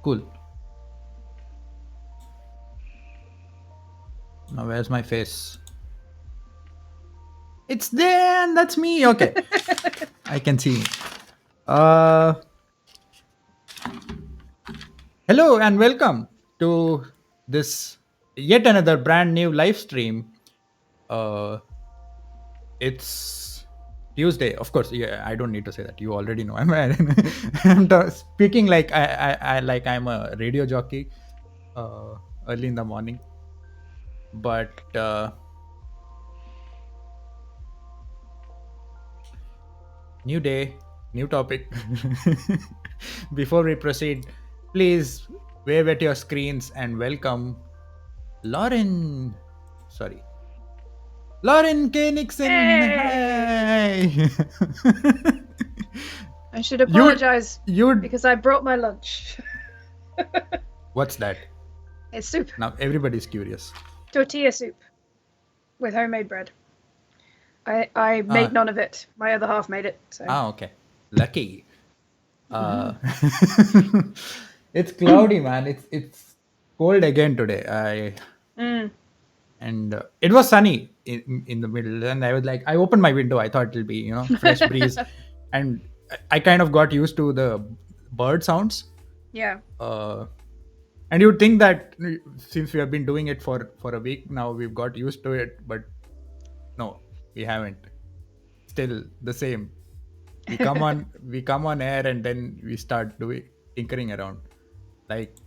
Cool. Now where's my face? It's there, and that's me. Okay, I can see. Uh, Hello and welcome to this yet another brand new live stream. Uh, it's Tuesday, of course. Yeah, I don't need to say that. You already know. I'm speaking like I like I'm a radio jockey uh, early in the morning. But new day, new topic. Before we proceed, please wave at your screens and welcome Lauren. Sorry, Lauren K. Nixon. Hey! Hi. I should you apologize you because I brought my lunch. What's that? It's soup. Now everybody's curious. Tortilla soup with homemade bread. I made none of it. My other half made it. So. Okay. Lucky. It's cloudy, man. It's cold again today. And it was sunny in the middle, and I was like, I opened my window. I thought it'll be fresh breeze, and I kind of got used to the bird sounds. Yeah. And you'd think that since we have been doing it for a week now, we've got used to it, but no, we haven't. Still the same. We come on air, and then we start doing tinkering around like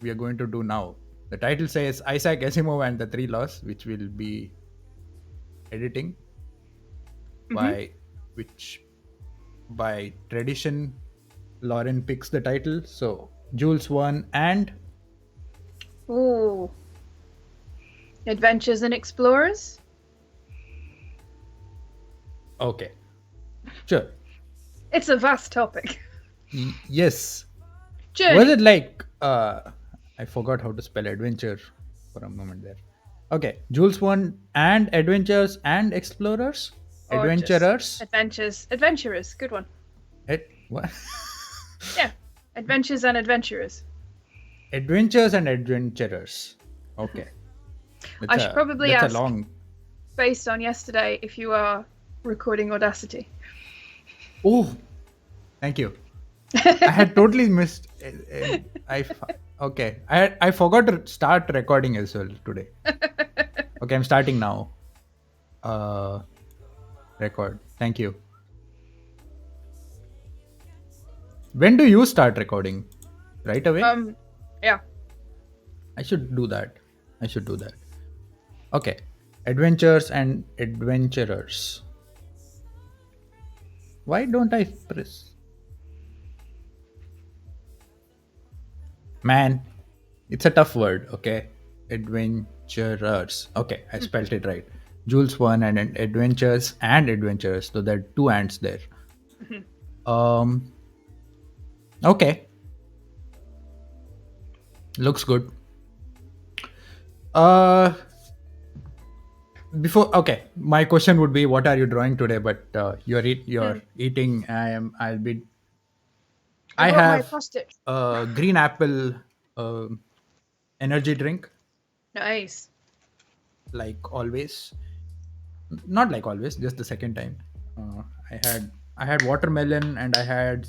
we are going to do now. The title says Isaac Asimov and the Three Laws, which will be editing by which by tradition Lauren picks the title. So Jules Verne and Ooh. Adventures and Explorers. okay, sure. It's a vast topic. Yes. Journey. Was it like I forgot how to spell adventure for a moment there. Okay, Jules Verne and Adventures and Explorers? Or just Adventurers? Adventurers. Good one. What? Yeah. Adventures and Adventurers. Adventures and Adventurers. Okay. I should probably ask, a long... based on yesterday, if you are recording Audacity. Oh, thank you. I had totally missed. Okay. I forgot to start recording as well today. Okay, I'm starting now. Record. Thank you. When do you start recording? Right away? Yeah. I should do that. Okay. Adventures and Adventurers. Why don't I press? Man, it's a tough word, okay? Adventurers. Okay, I spelled it right. Jules Verne and Adventures and Adventurers. So there are two ants there. Okay. Looks good. Okay, my question would be, what are you drawing today? But you're eating. I have a green apple energy drink. Nice. Like always, not like always. Just the second time, I had watermelon and I had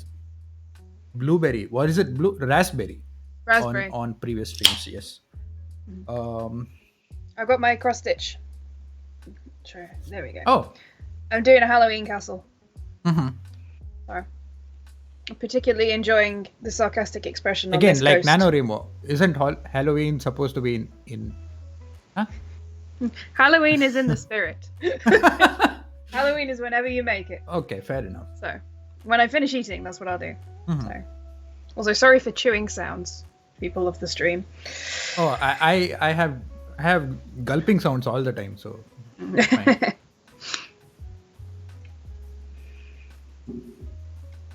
blueberry. What is it? Raspberry. Raspberry. On previous streams. Yes. I've got my cross stitch. Sure. There we go. Oh. I'm doing a Halloween castle. Mm-hmm. So, I'm particularly enjoying the sarcastic expression on again, this like ghost. NaNoWriMo. Isn't Halloween supposed to be in? Huh? Halloween is in the spirit. Halloween is whenever you make it. Okay, fair enough. So, when I finish eating, that's what I'll do. So, also, sorry for chewing sounds, people of the stream. Oh, I have gulping sounds all the time, so it's fine.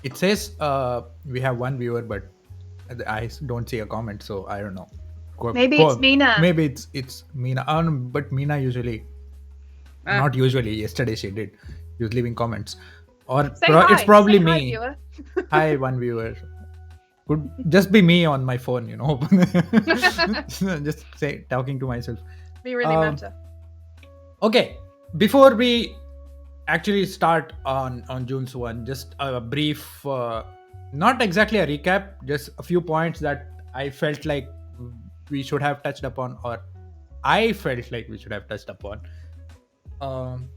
It says we have one viewer, but I don't see a comment, so I don't know. Maybe it's Mina. Maybe it's Mina. But Mina usually, not usually. Yesterday she did. She was leaving comments, or it's probably me. Hi, viewer. Hi, one viewer. Could just be me on my phone, just talking to myself. Be really Um, meta. okay, before we actually start on June's one, just a brief, not exactly a recap, just a few points that I felt like we should have touched upon, or I felt like we should have touched upon. Um,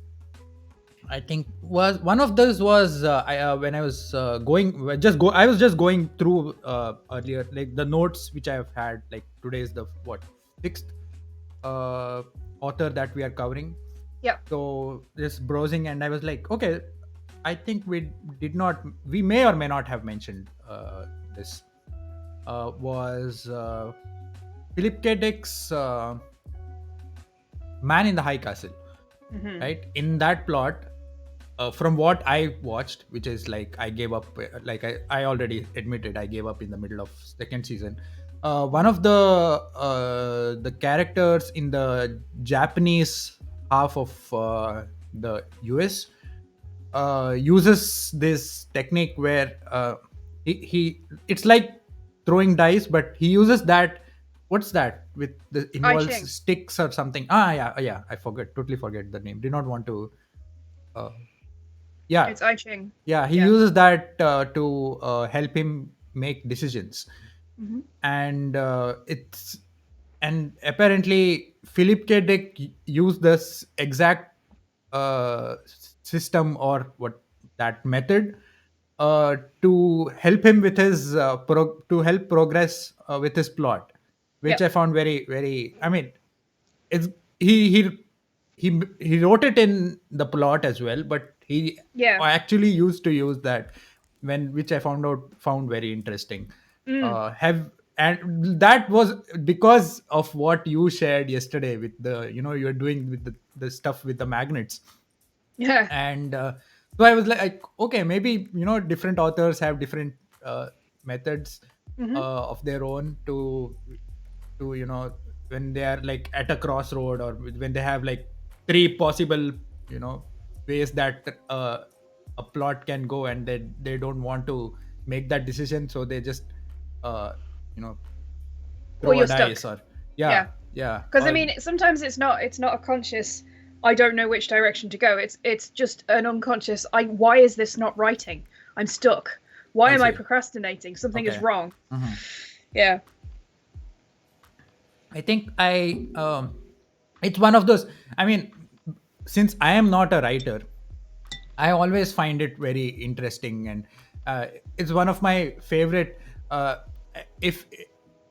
I think was one of those was when I was I was just going through earlier, like the notes which I have had. Like today is the what, sixth uh, author that we are covering. Yeah. So just browsing, and I was like, okay, I think we may or may not have mentioned this was Philip K. Dick's Man in the High Castle. Mm-hmm. Right, in that plot, from what I watched, which is like I gave up, like I already admitted I gave up in the middle of second season. One of the characters in the Japanese half of the US uses this technique where he it's like throwing dice, but he uses that, what's that with the I involves Ching. sticks or something. Yeah, I totally forget the name, did not want to uh, yeah, It's I Ching. yeah, he Yeah. uses that to help him make decisions. Mm-hmm. And it's and apparently Philip K. Dick used this exact system, or what, that method to help him with his to help progress with his plot, which Yep. I found very, very, I mean, it's he wrote it in the plot as well, but he Yeah. actually used to use that, when which I found very interesting. Mm. Have And that was because of what you shared yesterday with the, you're doing with the stuff with the magnets. Yeah. And so I was like, okay, maybe different authors have different methods Mm-hmm. of their own to when they are like at a crossroad, or when they have like three possible you know ways that a plot can go, and they don't want to make that decision, so they just uh, you know Or throw a you're stuck. dice, or Yeah. yeah, Because I or mean, sometimes it's not a conscious. I don't know which direction to go. It's just an unconscious. Why is this not writing? I'm stuck. Why I am I see. procrastinating? Something is Okay. wrong. Mhm. Yeah. I think it's one of those. I mean, since I am not a writer, I always find it very interesting, and it's one of my favorite. If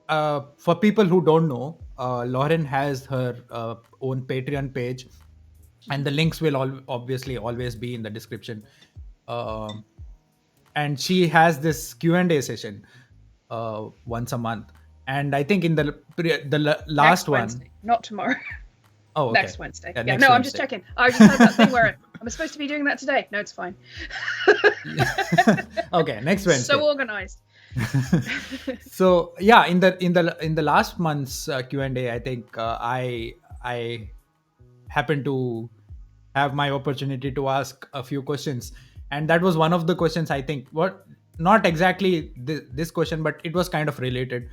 For people who don't know, Lauren has her own Patreon page, and the links will obviously always be in the description. Um, and she has this Q&A session once a month, and I think in the last Next one, Wednesday, not tomorrow. oh, okay, Next Wednesday. yeah, Yeah. next No, I'm just Wednesday. checking. I just had that thing where I'm supposed to be doing that today. No, it's fine. Okay, next Wednesday. So organized. So yeah, in the last month's Q&A, I think I happened to have my opportunity to ask a few questions, and that was one of the questions, I think, what, not exactly this question, but it was kind of related,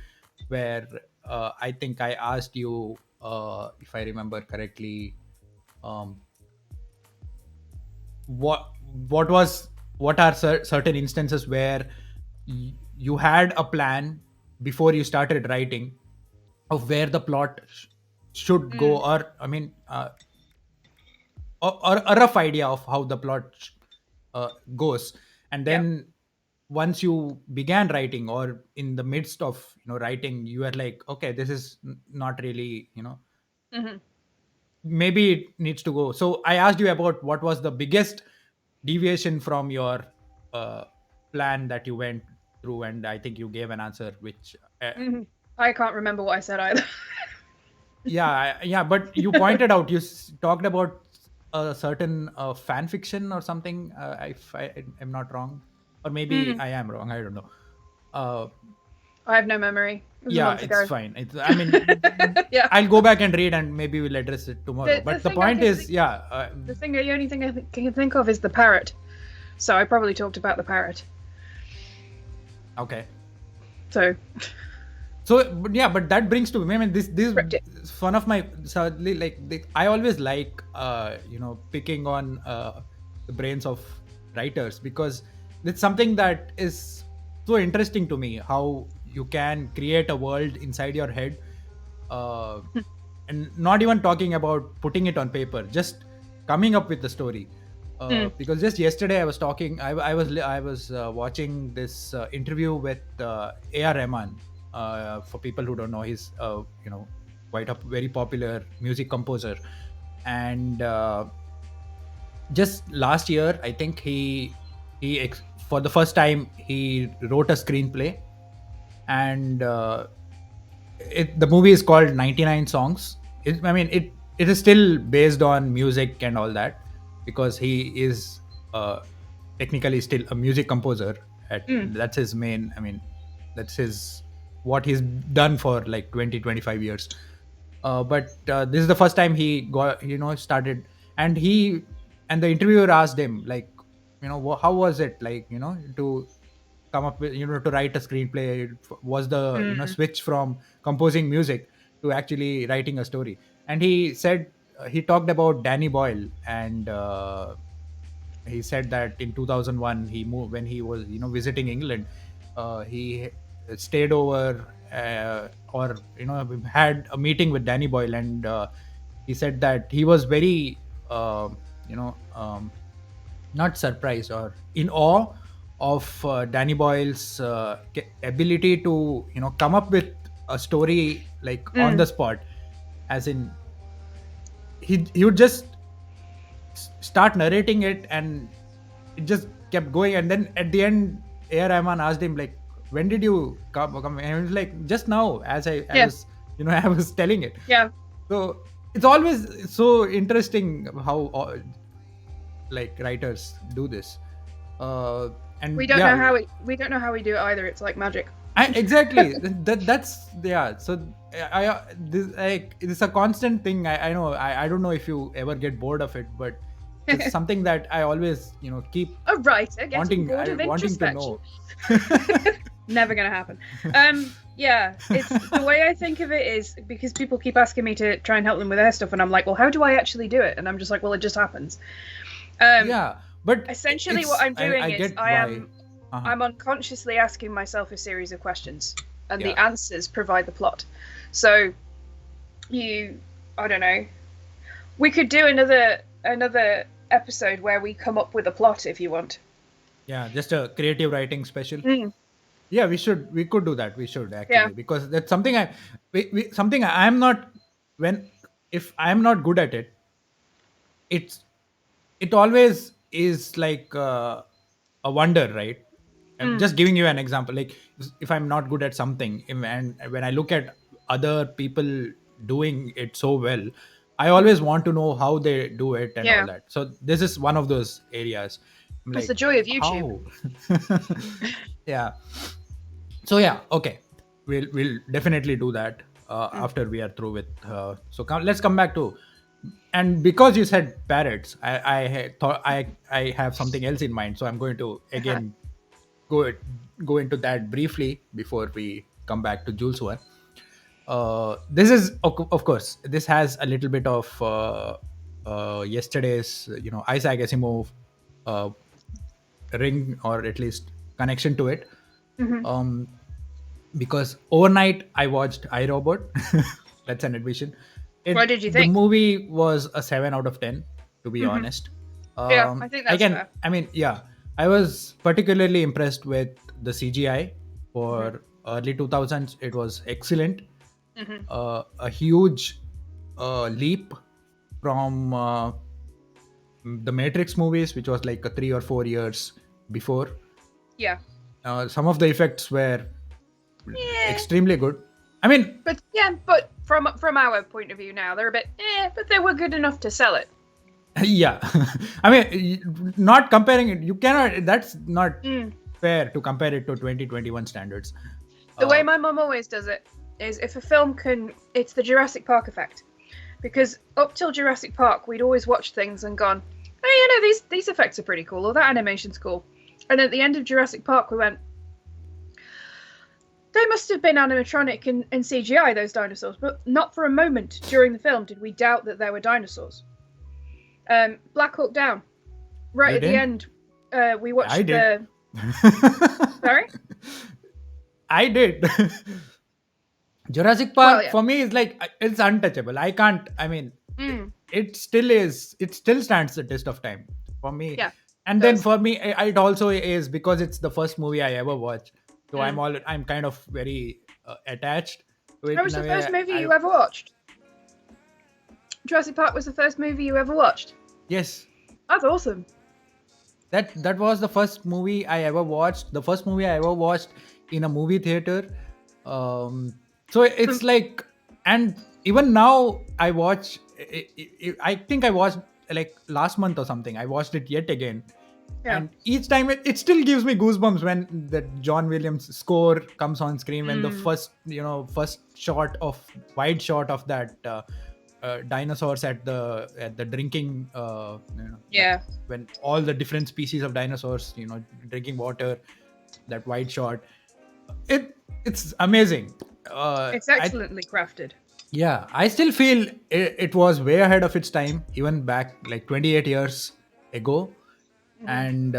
where I think I asked you, if I remember correctly, um, what what are certain instances where you had a plan before you started writing of where the plot should go, Mm, or I mean, or a rough idea of how the plot goes, and yeah. then once you began writing, or in the midst of writing, you are like, okay, this is not really, Hmm. maybe it needs to go. So I asked you about what was the biggest deviation from your uh, plan that you went through, and I think you gave an answer which Hmm. I can't remember what I said either. yeah, but you pointed out, you talked about a certain fan fiction or something, if I am not wrong, or maybe Hmm. I am wrong, I don't know. uh, I have no memory. It was a yeah, month it's ago. fine. I mean, Yeah. I'll go back and read, and maybe we'll address it tomorrow, The but the thing I point can is, think, yeah, the only thing I can think of is the parrot. So I probably talked about the parrot. okay. So but yeah, but that brings to me. I mean, this scripted. is one of my sadly I always like picking on the brains of writers, because it's something that is so interesting to me, how you can create a world inside your head, uh, and not even talking about putting it on paper, just coming up with the story. Mm, Because just yesterday I was talking, I was watching this interview with A.R. Rahman. For people who don't know, he's quite a very popular music composer, and just last year I think for the first time he wrote a screenplay, and the movie is called 99 songs. It is still based on music and all that, because he is uh, technically still a music composer. mm, That's his main, that's his what he's done for like 20-25 years. But this is the first time he got started, and the interviewer asked him, like, how was it, like, to come up with, to write a screenplay. Was the mm, switch from composing music to actually writing a story? And he said, he talked about Danny Boyle, and he said that in 2001 he moved, when he was visiting England. He stayed over, or had a meeting with Danny Boyle, and he said that he was very you know um, not surprised or in awe of Danny Boyle's ability to come up with a story like on mm. the spot. As in, he would just start narrating it, and it just kept going. And then at the end, A.R. Rahman asked him, like, when did you come? And he was like, just now, as I Yeah, was I was telling it. yeah. So it's always so interesting how like writers do this. And We don't know yeah, how we don't know how we do it either. It's like magic. exactly. That's yeah. So it's a constant thing. I know. I don't know if you ever get bored of it, but it's something that I always keep A writer getting bored of wanting to introspection. know. Never gonna happen. Yeah, it's the way I think of it is because people keep asking me to try and help them with their stuff, and I'm like, well, how do I actually do it? And I'm just like, well, it just happens. Yeah, but Essentially, what I'm doing I is get why. I'm unconsciously asking myself a series of questions, and the Yeah. answers provide the plot. So, I don't know. We could do another episode where we come up with a plot if you want. Yeah, just a creative writing special. Mm, Yeah, we could do that. We should yeah. actually, because that's something something I'm not, when if I'm not good at it, it's it always is like a wonder, right? I'm Mm, just giving you an example. Like, if I'm not good at something, and when I look at other people doing it so well, I mm, always want to know how they do it and all yeah. that. So this is one of those areas. I'm It's the like, joy of YouTube. how? Yeah. So yeah, okay, we'll definitely do that Mm, after we are through with let's come back to, and because you said parrots, thought I have something else in mind, so I'm going to uh-huh. again go go into that briefly before we come back to Jules Verne. This is, of course, this has a little bit of yesterday's Isaac Asimov uh, ring, or at least connection to it. Hmm. um because overnight I watched iRobot. That's an admission. What did you The think? movie was a 7 out of 10, to be Hmm. honest. Yeah, I think that's fair. Yeah, I was particularly impressed with the CGI Hmm. for early 2000s. It was excellent. Hmm. A huge leap from the Matrix movies, which was like 3 or 4 years before. Yeah. Some of the effects were Yeah. extremely good. I mean, But from our point of view now, they're a bit but they were good enough to sell it. yeah. I mean, not comparing it, you cannot, that's not Mm. fair to compare it to 2021 standards. The way uh, my mum always does it is if a film it's the Jurassic Park effect. Because up till Jurassic Park, we'd always watched things and gone, oh, these effects are pretty cool, or that animation's cool. And at the end of Jurassic Park, we went, they must have been animatronic and CGI, those dinosaurs, but not for a moment during the film did we doubt that there were dinosaurs. Black Hawk Down, right You at the didn't? end, we watched I did. Sorry? I did. Jurassic Well, Park yeah. for me is like it's untouchable. I can't. I mean, Mm, it still is. It still stands the test of time for me. yeah, And then does. for me, it also is because it's the first movie I ever watched. So Mm. I'm kind of very attached to it That in was a the way. first movie I you ever watched? Jurassic Park was the first movie you ever watched? yes, That's awesome. that was the first movie I ever watched. The first movie I ever watched in a movie theater. So it's like, and even now I watch. I think I watched like last month or something. I watched it yet again, Yeah. and each time it still gives me goosebumps when the John Williams score comes on screen, when the Mm. first shot of wide shot of that dinosaurs at the drinking Yeah. when all the different species of dinosaurs drinking water, that wide shot, it's amazing. It's I excellently crafted. Yeah, I still feel it was way ahead of its time, even back like 28 years ago. Mhm. And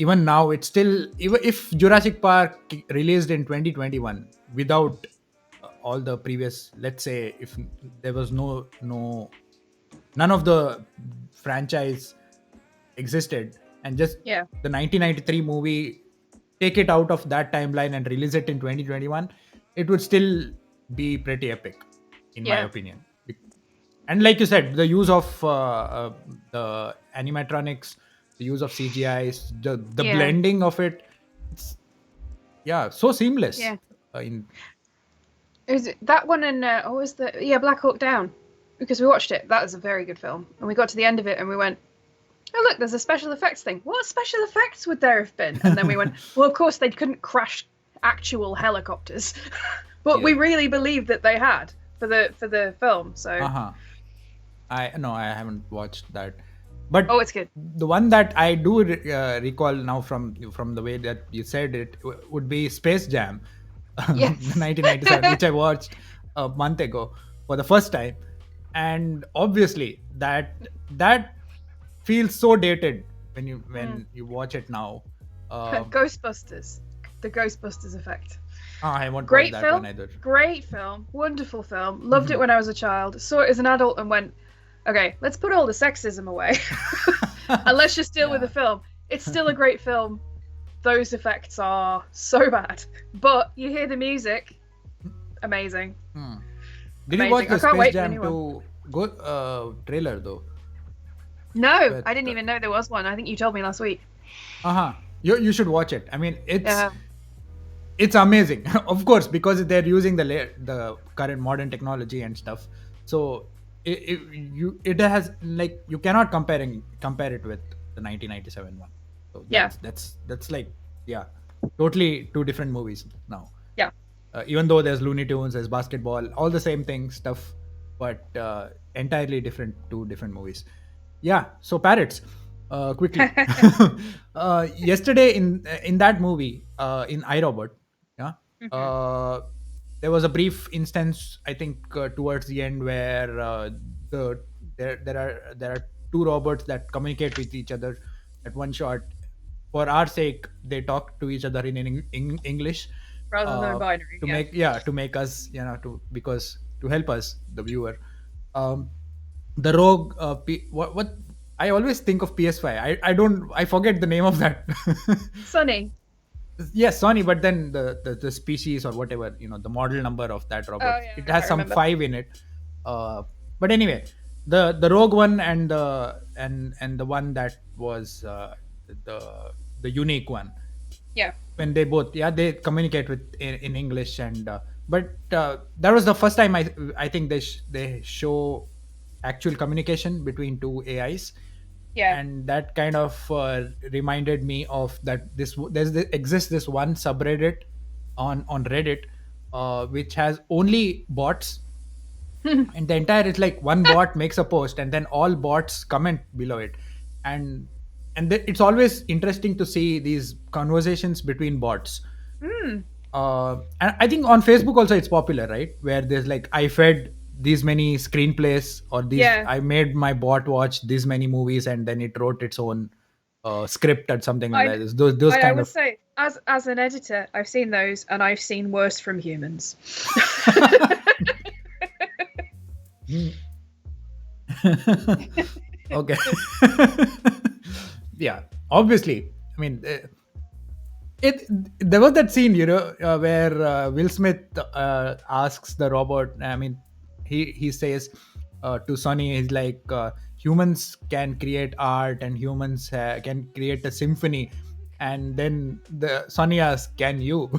even now it's still, even if Jurassic Park released in 2021 without all the previous, let's say, if there was none of the franchise existed, and just Yeah. the 1993 movie, take it out of that timeline and release it in 2021, it would still be pretty epic, in my Yeah. opinion. And like you said, the use of the animatronics, the use of CGIs, the Yeah. blending of it, it's, yeah, so seamless. Yeah. In Is it that one and what was the Black Hawk Down? Because we watched it. That is a very good film. And we got to the end of it and we went, oh look, there's a special effects thing. What special effects would there have been? And then we went, well, of course they couldn't crash actual helicopters, but we Yeah. really believed that they had for the film. So uh-huh. I haven't watched that, but oh, it's good. the one that I do recall now from the way that you said it would be Space Jam, Yes. 1997, which I watched a month ago for the first time, and obviously that feels so dated when you Mm. when you watch it now. Um, Ghostbusters, the Ghostbusters effect. I won't watch Great that one film, either. great film, wonderful film. Loved it when I was a child. Saw it as an adult and went, okay, let's put all the sexism away and let's just deal with the Yeah. film. It's still a great film. Those effects are so bad, but you hear the music, amazing. Hmm. Did you Amazing. watch I the can't Space wait for Jam anyone. 2 trailer though? No, With I didn't even know there was one. I think you told me last week. uh-huh. You should watch it. I mean, Yeah. it's amazing. Of course, because they're using the current modern technology and stuff. So it has, like, you cannot compare it with the 1997 one. So Yeah. that's like, yeah, totally two different movies now. Yeah. Even though there's Looney Tunes, there's basketball, all the same thing stuff, but entirely different, two different movies. Yeah. So parrots, quickly. Yesterday in that movie, in iRobot, yeah, Mhm. uh, there was a brief instance, I think, towards the end, where the there are two robots that communicate with each other at one shot. For our sake, they talk to each other in English, Rather than uh, binary, yeah. to make us, to help us, the viewer. um the rogue, what I always think of PS5. I forget the name of that. Sunny. Yes, Sony, but then the species or whatever, the model number of that robot, Oh yeah, it I has can't some remember. 5 in it. uh but anyway, the rogue one and the one that was the the unique one, Yeah. when they both, yeah, they communicate with in English. And but that was the first time I think they show actual communication between two AIs. Yeah. And that kind of reminded me of that exists this one subreddit on Reddit, which has only bots. And the entire, it's like one bot makes a post and then all bots comment below it. And it's always interesting to see these conversations between bots. Hmm. And I think on Facebook also it's popular, right? Where there's like, I fed these many screenplays, or these, Yeah, I made my bot watch these many movies, and then it wrote its own script or something like I that. Those I kind would of. say as an editor, I've seen those and I've seen worse from humans. Okay. Yeah, obviously. I mean, it there was that scene, where Will Smith asks the robot. I mean, he says to Sonny, he's like, humans can create art, and humans can create a symphony. And then the Sonny asks, can you?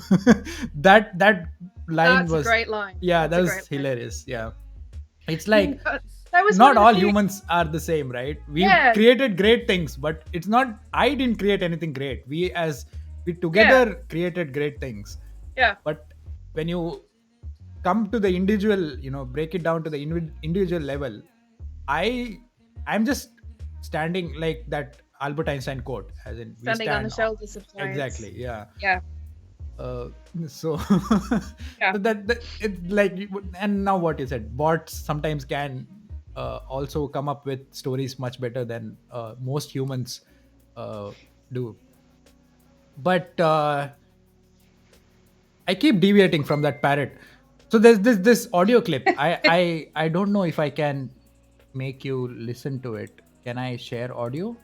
That line That's a was, great line. yeah, That's that a was great line. hilarious. Yeah, it's like, That was one not of the all few. humans are the same, right? We've Yeah, created great things, but it's not, I didn't create anything great. We yeah, together created great things. yeah. But when you come to the individual, break it down to the individual level, i I'm just standing like that Albert Einstein quote, as in, we Standing on the stand shoulders of giants. exactly, yeah. Yeah, uh, so yeah, that it, like, and now what you said, bots sometimes can also come up with stories much better than most humans uh, do. But I keep deviating from that parrot. So there's this audio clip. I don't know if I can make you listen to it. Can I share audio?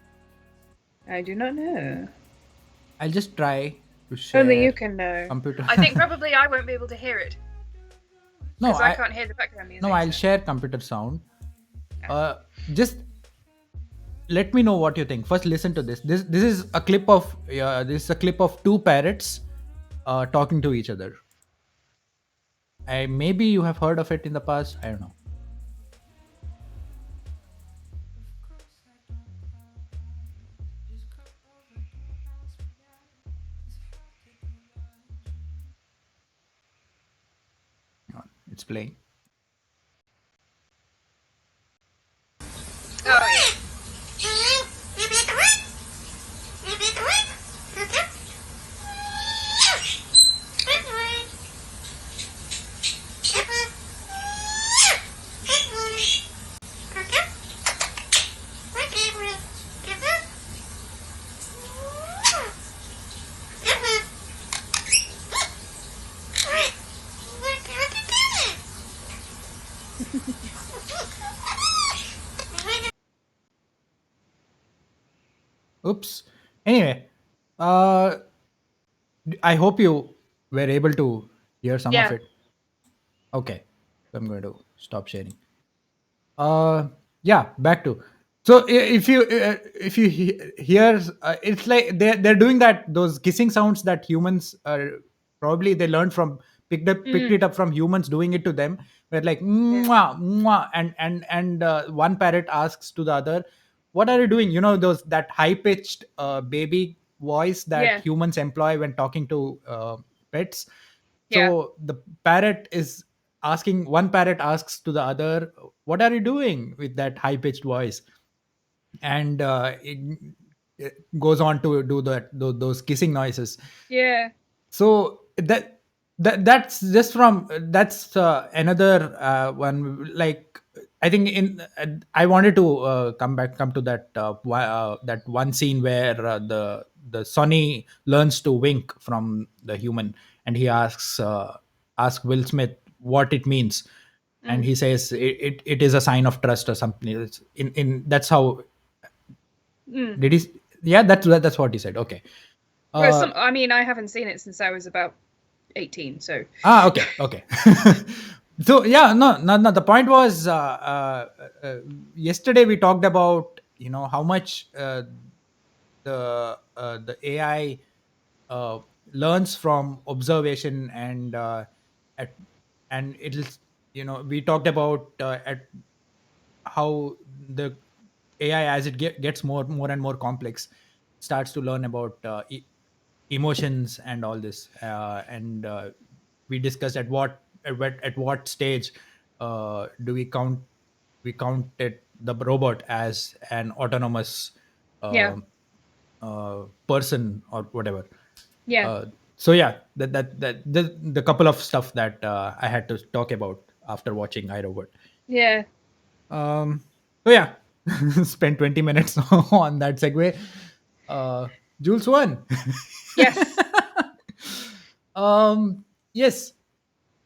I do not know. I'll just try to Only share you can know. computer. I think probably I won't be able to hear it No, because I I can't hear the background no, music. I'll So share computer sound. yeah. Just let me know what you think. First, listen to this. This is a clip of, this is a clip of two parrots talking to each other. Maybe you have heard of it in the past. I don't know. Hang on, it's playing. Oh Oops. Anyway, uh, I hope you were able to hear some of yeah, it. Okay, I'm going to stop sharing. Yeah, back to, so if you hear, it's like they're doing that, those kissing sounds that humans probably they learned from, picked mm, it up from humans doing it to them, where like, yeah, mwah, mwah, and one parrot asks to the other, what are you doing, those, that high pitched baby voice that yeah, humans employ when talking to pets. yeah, So the parrot is asking, one parrot asks to the other, what are you doing, with that high pitched voice. And it goes on to do those kissing noises. yeah, So that's just from, that's another one, like, I think in I wanted to come to that that one scene where the Sonny learns to wink from the human, and he asks Will Smith what it means, and mm, he says it is a sign of trust or something. It's in that's how mm. did he, yeah, that's what he said. Okay. Well, uh I mean, I haven't seen it since I was about 18. So Okay, okay. So yeah, no. The point was, yesterday we talked about, how much the AI uh, learns from observation, at, and it'll, we talked about at how the AI, as it gets more and more complex, starts to learn about emotions and all this, and we discussed at what stage do we count it, the robot, as an autonomous yeah, uh, person or whatever. yeah, uh, So yeah, the couple of stuff that I had to talk about after watching I Robot. Yeah. Um, so yeah, spent 20 minutes on that segue. Uh, Jules won. Yes. Yes.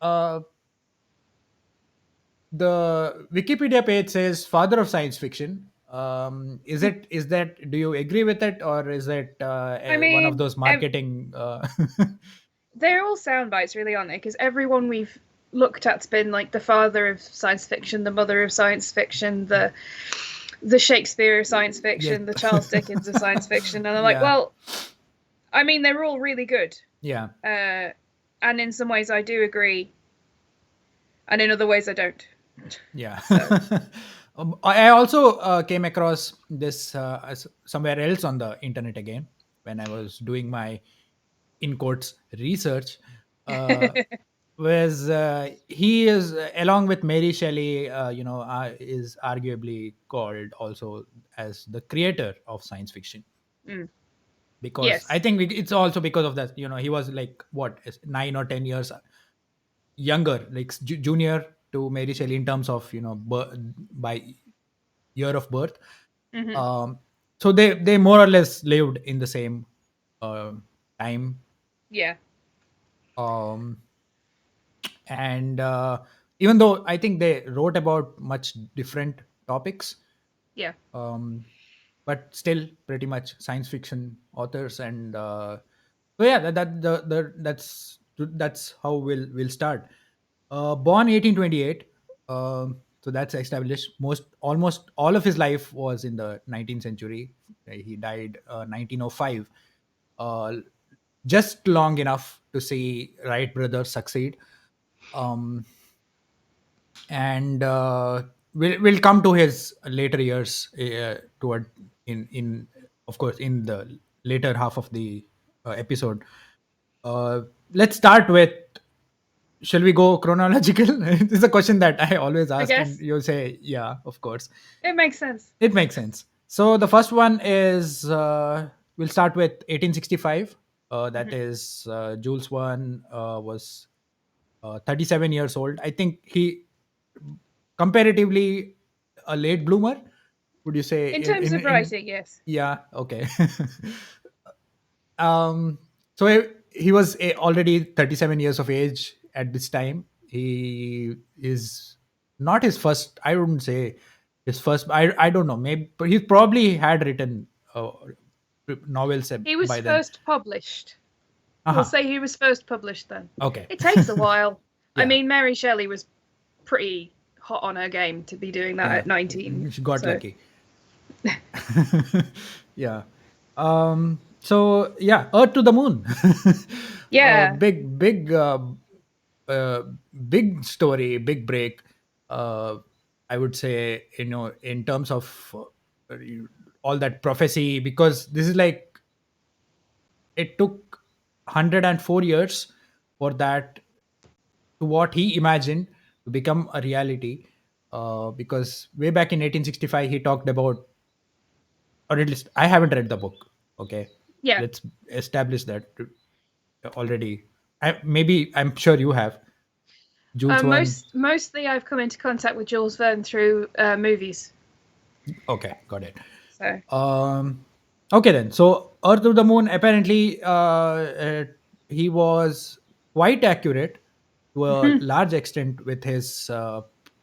Uh, the Wikipedia page says father of science fiction. Is that, do you agree with it, or is it I one of mean, those marketing? they're all sound bites, really, aren't they? Because everyone we've looked at's been like the father of science fiction, the mother of science fiction, the Shakespeare of science Yeah, fiction, the Charles Dickens of science fiction, and I'm like, yeah, well, I mean, they're all really good, yeah, uh, and in some ways I do agree, and in other ways I don't. yeah. So I also came across this somewhere else on the internet again when I was doing my in quotes research. Uh, was he is along with Mary Shelley, is arguably called also as the creator of science fiction, mm, because I yes. think it's also because of that. He was like what, 9 or 10 years younger, like junior to Mary Shelley in terms of by year of birth. Hmm. Um, so they more or less lived in the same uh, time. Yeah. Um, and even though I think they wrote about much different topics, Yeah. um, but still pretty much science fiction authors. And so yeah, that's how we'll start. Born 1828, so that's established. Most almost all of his life was in the 19th century. He died 1905, uh, just long enough to see Wright brothers succeed. Um, and we'll come to his later years toward in of course in the later half of the episode. uh, let's start with, shall we go chronological? This is a question that I always I ask, and guess you'll say yeah, of course. it makes sense. It makes sense. So the first one is, we'll start with 1865. That Hmm. is, Jules Verne was 37 years old. I think he comparatively a late bloomer. Would you say In terms of in writing, yes. yeah, okay. um so he was already 37 years of age at this time. He is not his first, I wouldn't say his first, I don't know, maybe, but he probably had written novels He was by then. first published. We'll Uh-huh. say he was first published then. Okay. It takes a while. I Yeah, mean, Mary Shelley was pretty hot on her game to be doing that yeah, at 19. she got So, lucky. Yeah. So yeah, Earth to the Moon. yeah. Big, big story, big break. uh, I would say, in terms of all that prophecy, because this is like, it took 104 years for that, to what he imagined, to become a reality. Because way back in 1865 he talked about, or at least I haven't read the book. Okay, Yeah. let's establish that already. Maybe I'm sure you have, Jules Verne. Mostly I've come into contact with Jules Verne through movies. Okay, got it. So, Um, okay then. So Earth to the Moon, apparently, he was quite accurate to a mhm. large extent with his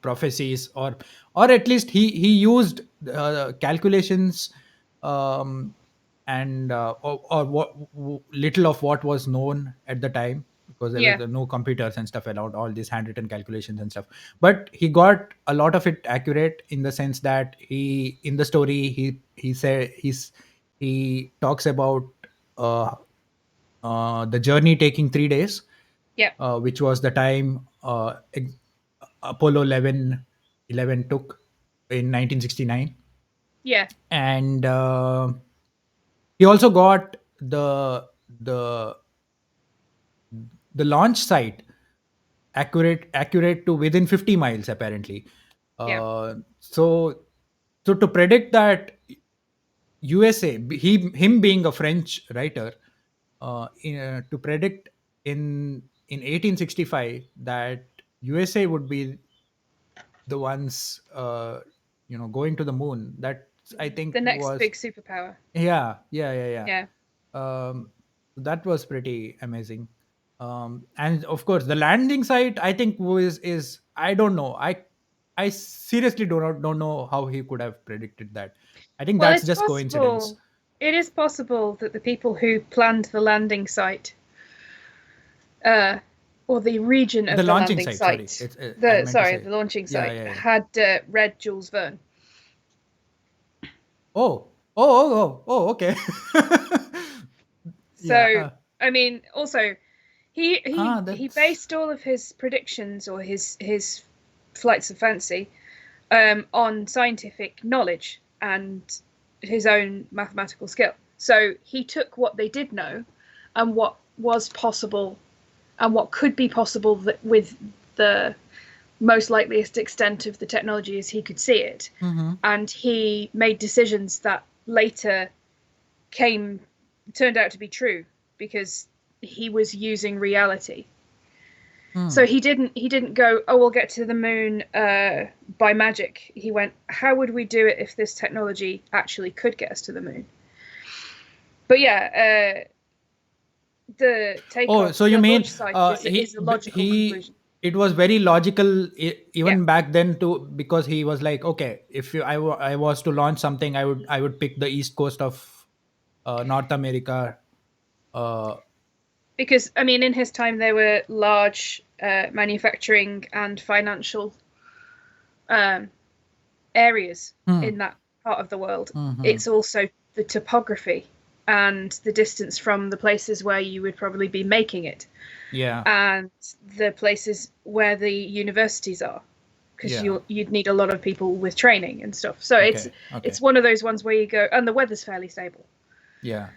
prophecies, or at least he used calculations, um, and or little of what was known at the time, because there Yeah. were no computers and stuff around, all these handwritten calculations and stuff. But he got a lot of it accurate, in the sense that he, in the story, he said he talks about uh, the journey taking 3 days, Yeah. which was the time Apollo 11 took in 1969. Yeah. And he also got the the launch site accurate to within 50 miles, apparently. Yeah. So to predict that USA, him being a French writer, to predict in 1865 that USA would be the ones going to the moon. That I think The next was, big superpower. yeah. Yeah. um, that was pretty amazing. And of course the landing site, I think, is I don't know, I seriously don't know how he could have predicted that. I think Well, that's it's just coincidence. possible. It is possible that the people who planned the landing site, uh, or the region The of the launching landing site, sorry, site, I the meant to sorry, say. the launching Yeah, site, yeah, yeah. had read Jules Verne. Oh, okay. Yeah. So, I mean, also, he That's based all of his predictions or his flights of fancy on scientific knowledge and his own mathematical skill. So he took what they did know and what was possible and what could be possible with the most likeliest extent of the technology as he could see it. mm-hmm. And he made decisions that later came turned out to be true because he was using reality. So Mm. he didn't go, oh, we'll get to the moon by magic. He went, how would we do it if this technology actually could get us to the moon? But yeah, the Oh, takeoff, so you the mean launch site is a logical he conclusion. it was very logical Yeah, even back then too, because he was like, okay, if I was to launch something, I would pick the east coast of North America. Uh, because I mean, in his time, there were large manufacturing and financial um, areas hmm, in that part of the world. hmm, hmm. It's also the topography and the distance from the places where you would probably be making it Yeah, and the places where the universities are because yeah. you'd need a lot of people with training and stuff. So Okay, okay. it's one of those ones where you go and the weather's fairly stable. Yeah.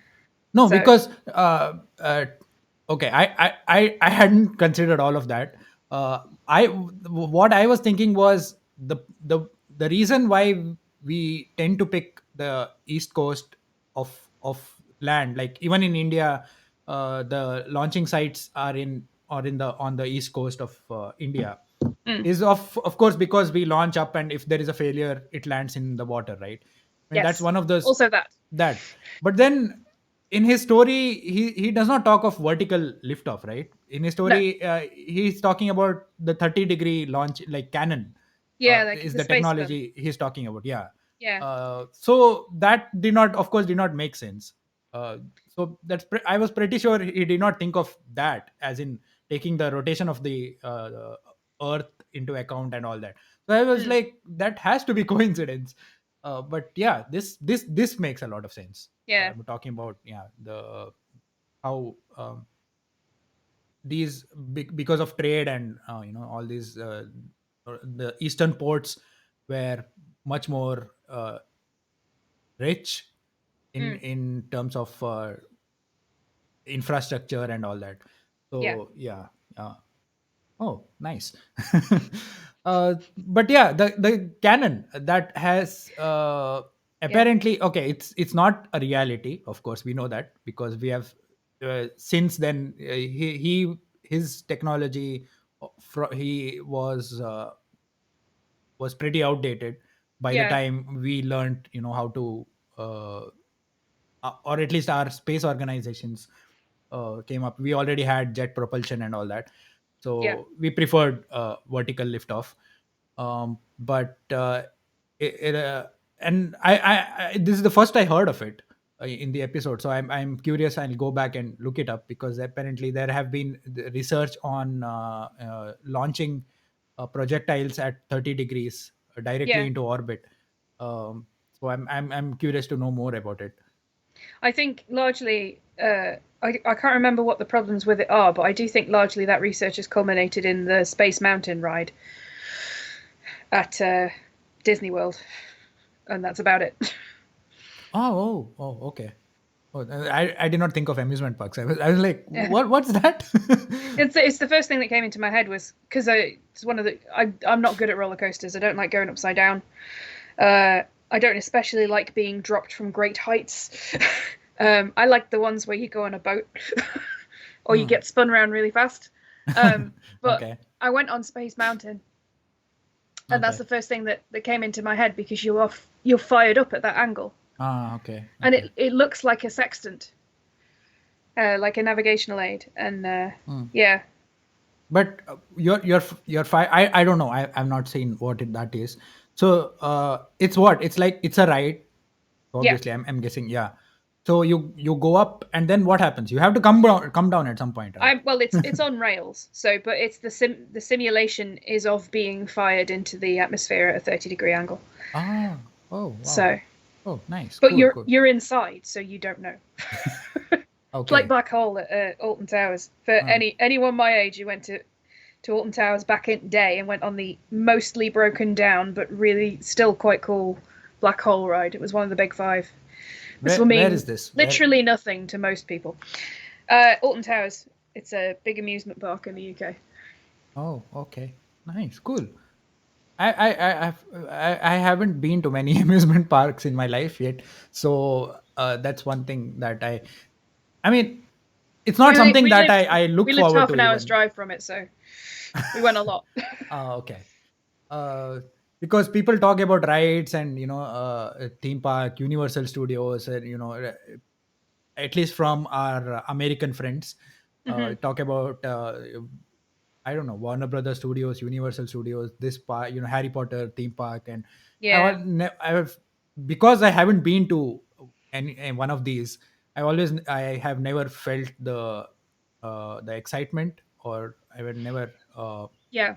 No, So because okay, I hadn't considered all of that. I What I was thinking was the reason why we tend to pick the east coast of land, like even in India, the launching sites are in or in the on the east coast of India, mm, is of course because we launch up and if there is a failure, it lands in the water, right? I mean, that's yes, one of those also that. that. But then in his story, he does not talk of vertical liftoff, right? In his No, story, he's talking about the 30-degree launch, like cannon, yeah, like is the the space gun. technology he's talking about. Yeah. Yeah. So that did not, of course, did not make sense. So I was pretty sure he did not think of that as in taking the rotation of the earth into account and all that. So I was Mm, like, that has to be coincidence. But yeah, this makes a lot of sense. yeah. I'm talking about, yeah, the how these because of trade and all these the eastern ports were much more rich Mm, in terms of infrastructure and all that. yeah. So yeah. uh, Oh, nice. But yeah, the canon that has Yeah. apparently, okay, it's not a reality. Of course, we know that because we have since then his technology he was pretty outdated by the Yeah. time we learned how to uh, or at least our space organizations came up. We already had jet propulsion and all that, Yeah. so we preferred vertical liftoff. But it, and this is the first I heard of it in the episode, so I'm curious. I'll go back and look it up because apparently there have been the research on launching projectiles at 30 degrees directly Yeah. into orbit. So I'm curious to know more about it. I think largely, I can't remember what the problems with it are, but I do think largely that research has culminated in the Space Mountain ride at Disney World, and that's about it. Okay. Oh, I did not think of amusement parks. I was like, Yeah. what's that? It's the first thing that came into my head was because it's one of the I'm not good at roller coasters. I don't like going upside down. I don't especially like being dropped from great heights. I like the ones where you go on a boat or you Hmm. get spun around really fast. But Okay. I went on Space Mountain, and that's Okay. the first thing that came into my head because you're fired up at that angle, Ah. Okay. and Okay. it looks like a sextant, like a navigational aid, and Hmm. yeah, But your five. I don't know. I've not seen what that is. So it's what it's like. It's a ride. yeah. Obviously, I'm guessing. Yeah. So you go up and then what happens? You have to come down at some point, right? Well, it's on rails, so but it's the simulation is of being fired into the atmosphere at a 30-degree angle. Ah. Oh wow. So, Oh nice. but Cool. you're Cool. you're inside, so you don't know. It's like Okay. Black Hole at Alton Towers. For Uh, anyone my age who went to Alton Towers back in the day and went on the mostly broken down but really still quite cool Black Hole ride. It was one of the big five. This will where is mean this? Where? literally nothing to most people. Alton Towers. It's a big amusement park in the UK. Oh, okay. Nice. Cool. I haven't been to many amusement parks in my life yet, so that's one thing that I mean, it's not We something we that lived I look we lived forward half to an hour's even. drive from it, so we went a lot. Okay. Uh, because people talk about rides and theme park, Universal Studios, and at least from our American friends, Hmm. talk about I don't know, Warner Brothers Studios, Universal Studios, this park, Harry Potter theme park, and Yeah, I have because I haven't been to any one of these. I have never felt the excitement, or I would never yeah.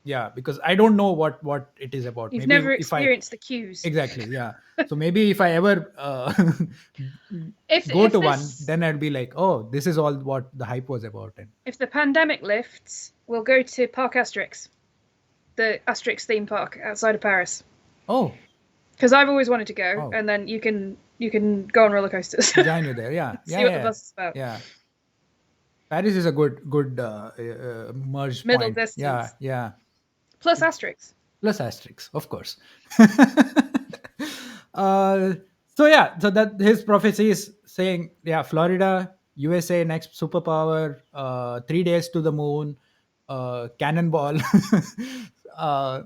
yeah, because I don't know what it is about. You've Maybe never if I experienced the queues. exactly, yeah. So maybe if I ever If go if to one, this then I'd be like, oh, this is all what the hype was about. And if the pandemic lifts, we'll go to Parc Asterix, the Asterix theme park outside of Paris. oh, Because I've always wanted to go, oh, and then you can go on roller coasters, join you there. Yeah, yeah, see what the yeah, bus is about. yeah. Paris is a good merge Middle point. Yeah, distance yeah. plus Asterix. Plus asterisks, of course. uh, so yeah, so that his prophecy is saying, yeah, Florida, USA, next superpower, 3 days to the moon, cannonball. uh,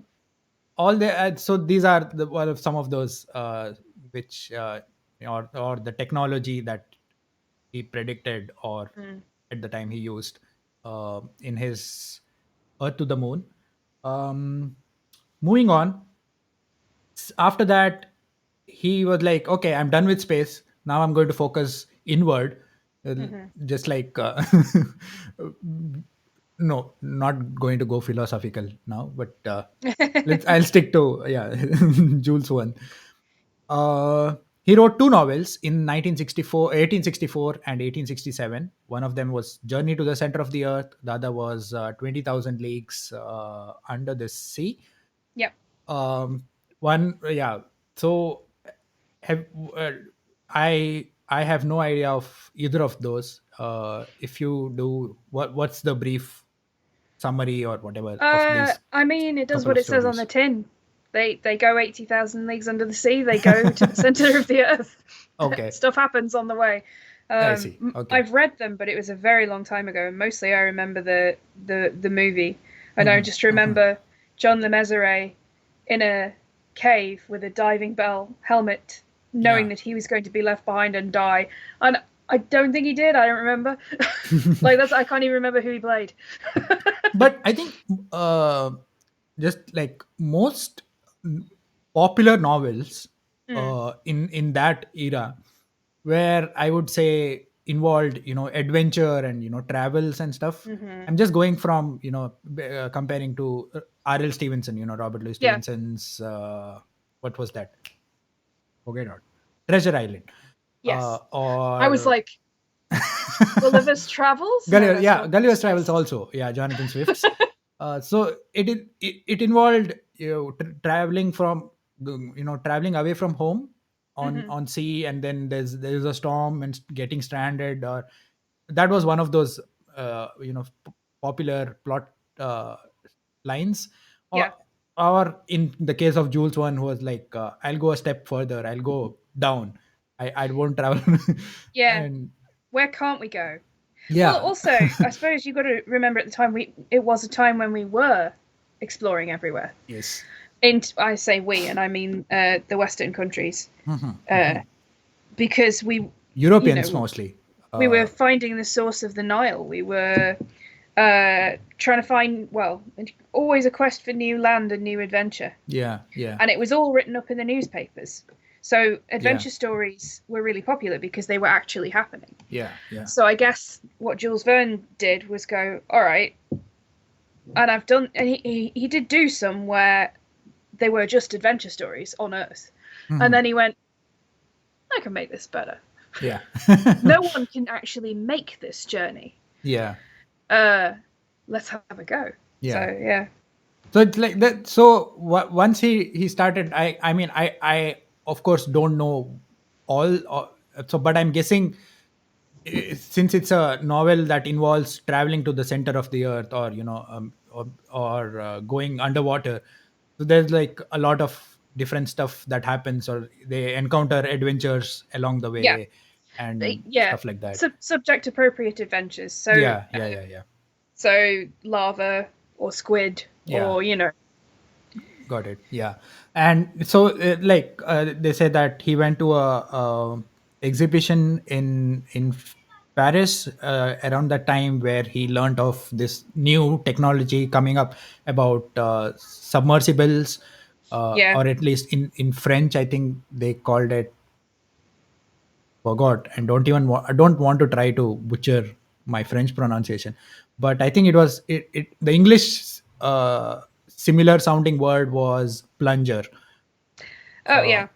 all the so these are one of some of those which or the technology that he predicted, or Mm. at the time he used in his Earth to the Moon. Um, moving on, after that, he was like, okay, I'm done with space. Now I'm going to focus inward. Hmm. Just like, no, not going to go philosophical now, but I'll stick to, yeah, Jules one. Uh, he wrote two novels in 1864 and 1867. One of them was Journey to the Center of the Earth. The other was 20,000 Leagues Under the Sea. Yep. Um, one, yeah. So have uh, I have no idea of either of those. If you do, what's the brief summary or whatever of these I mean, it does couple what of it says on the stories? tin. They go 80,000 leagues under the sea. They go to the center of the earth. Okay, Stuff happens on the way. I see. Okay. I've read them, but it was a very long time ago, and mostly I remember the movie, and I Hmm. just Hmm. remember John Le Mesurier in a cave with a diving bell helmet, knowing Yeah. that he was going to be left behind and die. And I don't think he did. I don't remember. Like I can't even remember who he played. But I think uh, just like most popular novels Mm, in that era, where I would say involved adventure and travels and stuff. hmm. I'm just going from comparing to R.L. Stevenson, Robert Louis Yeah. Stevenson's what was that? Forget it. Treasure Island, Yes. I was or like, Gulliver's Travels? No, Gulliver, that's yeah, Jonathan Gulliver's Travels Swift. also, yeah, Jonathan Swift's. So it involved traveling from traveling away from home Hmm. on sea, and then there's a storm and getting stranded. Or that was one of those popular plot lines. or Yeah. or in the case of Jules one, who was like, I'll go a step further, I'll go down. I won't travel. Yeah. And Where can't we go? Well, yeah, also, I suppose you've got to remember at the time it was a time when we were exploring everywhere. yes. I say we, and I mean the Western countries, Mhm, uh, mhm. because we, you Europeans know, mostly. we were finding the source of the Nile. We were trying to find, well, always a quest for new land and new adventure. Yeah, yeah, And it was all written up in the newspapers. So yeah, adventure stories were really popular because they were actually happening. yeah, yeah, So I guess what Jules Verne did was go, all right, and I've done, and he did do some where they were just adventure stories on Earth, and mhm, then he went, I can make this better. yeah, No one can actually make this journey. yeah, Uh, let's have a go. So yeah. yeah, So it's like that. So once he started, I mean, I of course don't know all. So, but I'm guessing, since it's a novel that involves traveling to the center of the earth, or or going underwater, so there's like a lot of different stuff that happens, or they encounter adventures along the yeah, way and yeah. stuff like that. Subject appropriate adventures. So Yeah, yeah, yeah, yeah, lava or squid yeah. or Got it. Yeah. And so, they say that he went to a exhibition in Paris around that time, where he learned of this new technology coming up about submersibles, yeah, or at least in French, I think they called it, forgot, and I don't want to try to butcher my French pronunciation, but I think the English similar sounding word was plunger. oh uh, yeah,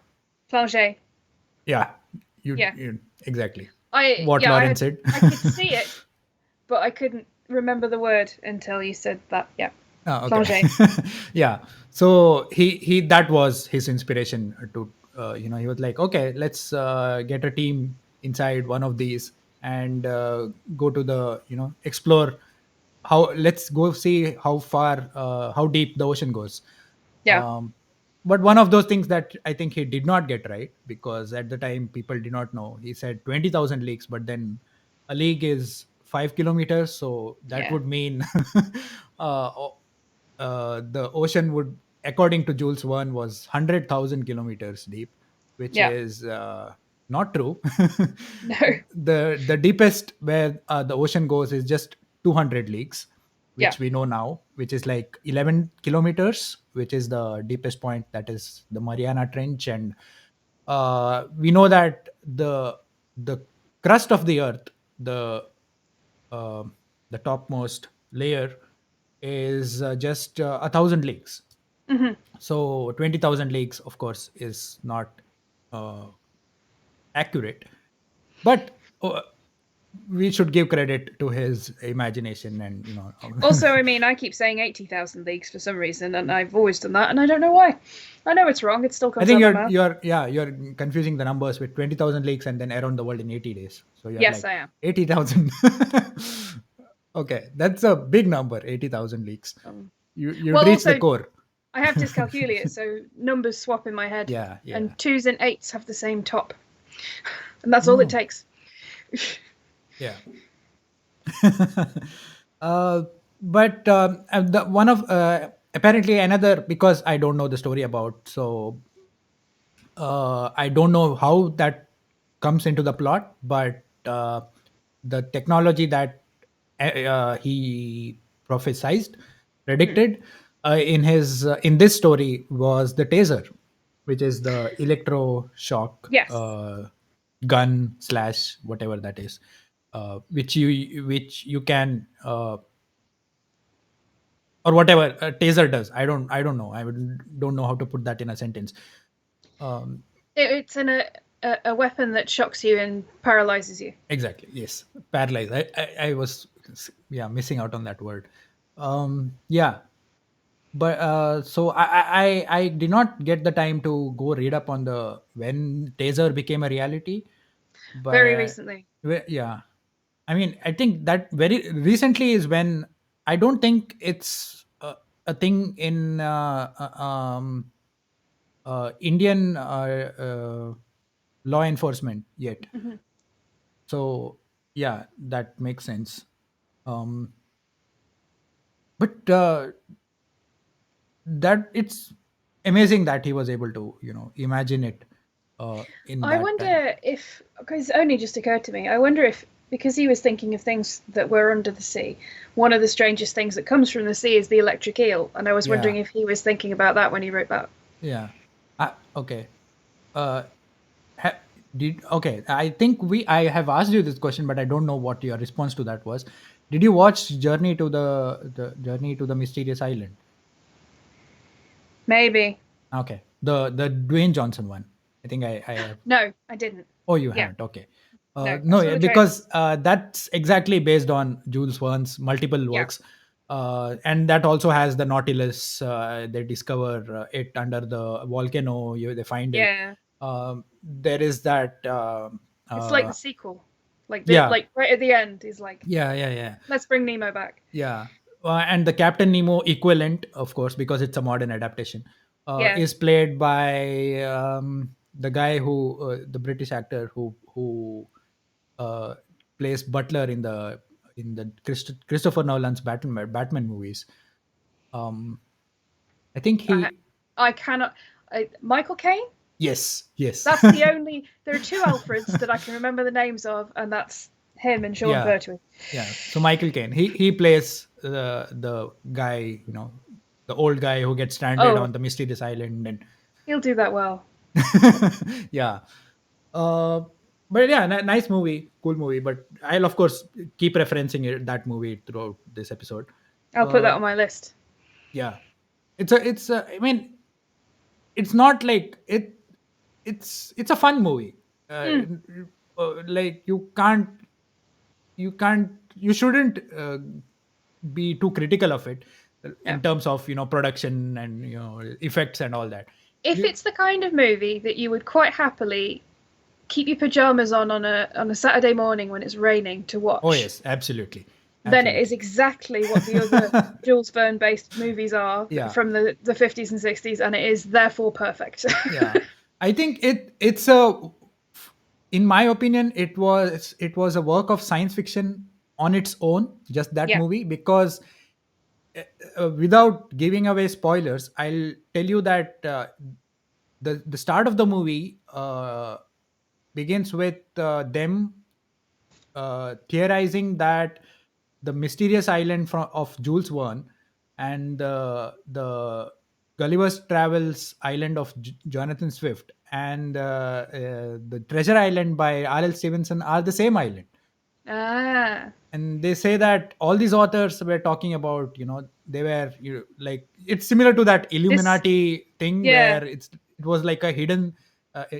plongée. yeah, Yeah, you exactly I what yeah Lauren I said. I could see it, but I couldn't remember the word until you said that. Yeah, Oh, okay. plongée. Yeah. So he that was his inspiration to, he was like, okay, let's get a team inside one of these, and go to the, explore, how let's go see how far, how deep the ocean goes. Yeah, But one of those things that I think he did not get right, because at the time people did not know. He said 20,000 leagues, but then a league is 5 kilometers, so that yeah, would mean uh, the ocean would, according to Jules Verne, was 100,000 kilometers deep, which yeah. is not true. No, The deepest where the ocean goes is just 200 leagues, yeah, which we know now, which is like 11 kilometers, which is the deepest point, that is the Mariana Trench. And we know that the crust of the earth, the uh, the topmost layer, is just 1,000 leagues. hmm So 20,000 leagues, of course, is not uh, accurate, but we should give credit to his imagination, and Also, I mean, I keep saying 80,000 leagues for some reason, and I've always done that, and I don't know why. I know it's wrong. It still I comes out think of my you're mouth. you're yeah, you're confusing the numbers with 20,000 leagues and then around the world in 80 days. So you're Yes, like I am. 80,000. Okay, that's a big number, 80,000 leagues. You'd Well, reach the also, core. I have dyscalculia, so numbers swap in my head, Yeah, yeah. and twos and eights have the same top, and that's all it Oh, takes. yeah. uh, but the one of apparently another, because I don't know the story about, so I don't know how that comes into the plot, but the technology that he prophesized, Mhm. predicted, in this story, was the taser, which is the electroshock Yes. gun slash whatever that is, which you can, or whatever a taser does. I don't know. Don't know how to put that in a sentence. Um, It's a weapon that shocks you and paralyzes you. Exactly. Yes. Paralyzed. I was, yeah, missing out on that word. Yeah. But so I did not get the time to go read up on the when taser became a reality. Very But recently. yeah, I mean, I think that very recently is when, I don't think it's a thing in Indian. law enforcement yet. Hmm. So yeah, that makes sense. Um, but that it's amazing that he was able to imagine it in I that time. wonder if, because it only just occurred to me, I wonder if, because he was thinking of things that were under the sea, one of the strangest things that comes from the sea is the electric eel. And I was Yeah, wondering if he was thinking about that when he wrote that. yeah. Okay. Uh, ha- did okay? I think I have asked you this question, but I don't know what your response to that was. Did you watch Journey to the Journey to the Mysterious Island? Maybe. Okay, the Dwayne Johnson one. I think I have. No, I didn't. Oh, you Yeah, haven't. Okay. no, I No, saw yeah, the trailer. because that's exactly based on Jules Verne's multiple Yeah, works. And that also has the Nautilus. They discover it under the volcano. They find it. yeah. There is that. It's like Uh, the sequel. Like the yeah, like right at the end, he's like, yeah, yeah, yeah, let's bring Nemo back. yeah. And the Captain Nemo equivalent, of course, because it's a modern adaptation, Yeah. is played by the guy the British actor who uh, plays Butler in the Christopher Nolan's Batman movies. Um, I think I he. I cannot. Michael Caine. Yes, yes, That's the only. There are two Alfreds that I can remember the names of, and that's him and Sean yeah, Pertwee. yeah. So Michael Caine, he plays the guy, the old guy who gets stranded Oh, on the mysterious island, and he'll do that well. yeah. Uh, but yeah, nice movie, cool movie. But I'll of course keep referencing that movie throughout this episode. I'll put that Uh, on my list. yeah, it's I mean, it's not like it's a fun movie. Mm, Like you shouldn't be too critical of it no. in terms of production and effects and all that. If You it's the kind of movie that you would quite happily keep your pajamas on a Saturday morning when it's raining to Oh watch, yes, absolutely, then it is absolutely. exactly what the other Jules Verne based movies are Yeah, from the 50s and 60s, and it is therefore perfect. yeah. I think it's a in my opinion it was a work of science fiction on its own, just that Yeah. movie, because without giving away spoilers, I'll tell you that the start of the movie begins with them theorizing that the mysterious island of Jules Verne and the Gulliver's Travels island of Jonathan Swift and the Treasure Island by R.L. Stevenson are the same island. Ah, And they say that all these authors were talking about, they were like, it's similar to that this, Illuminati thing yeah, where it was like a hidden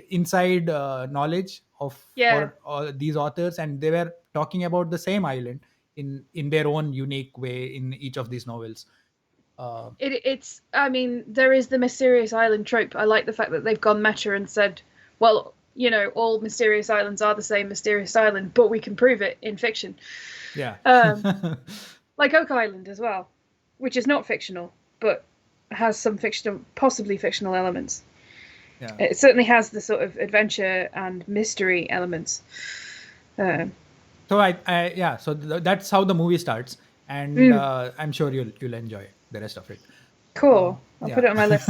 inside knowledge of yeah. for all these authors, and they were talking about the same island in their own unique way in each of these novels. uh, It's, I mean, there is the mysterious island trope. I like the fact that they've gone meta and said, well, all mysterious islands are the same mysterious island, but we can prove it in fiction. yeah. Um, like Oak Island as well, which is not fictional, but has some fictional, possibly fictional elements. Yeah. It certainly has the sort of adventure and mystery elements. Uh, So yeah, so that's how the movie starts, and mm, I'm sure you'll enjoy the rest of it. cool. I'll put Yeah. it on my list.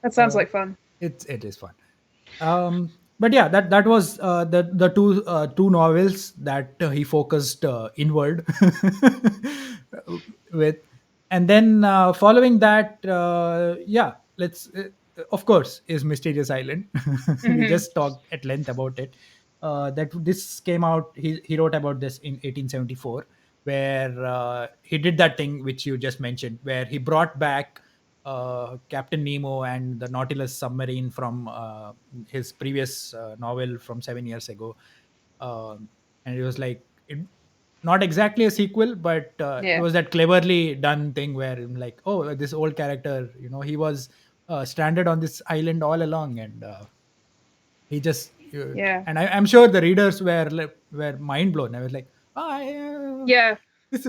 That sounds uh, like fun. it is fun. But yeah, that was the two novels that he focused inward with, and then following that, yeah, let's of course is Mysterious Island. We Hmm. just talked at length about it. That this came out. He wrote about this in 1874, where he did that thing which you just mentioned, where he brought back Captain Nemo and the Nautilus submarine from his previous novel from 7 years ago. And it was like not exactly a sequel, but it Yeah, was that cleverly done thing where I'm like, oh, this old character, he was stranded on this island all along, and he just yeah, and I'm sure the readers were mind blown. I was like, oh, yeah. this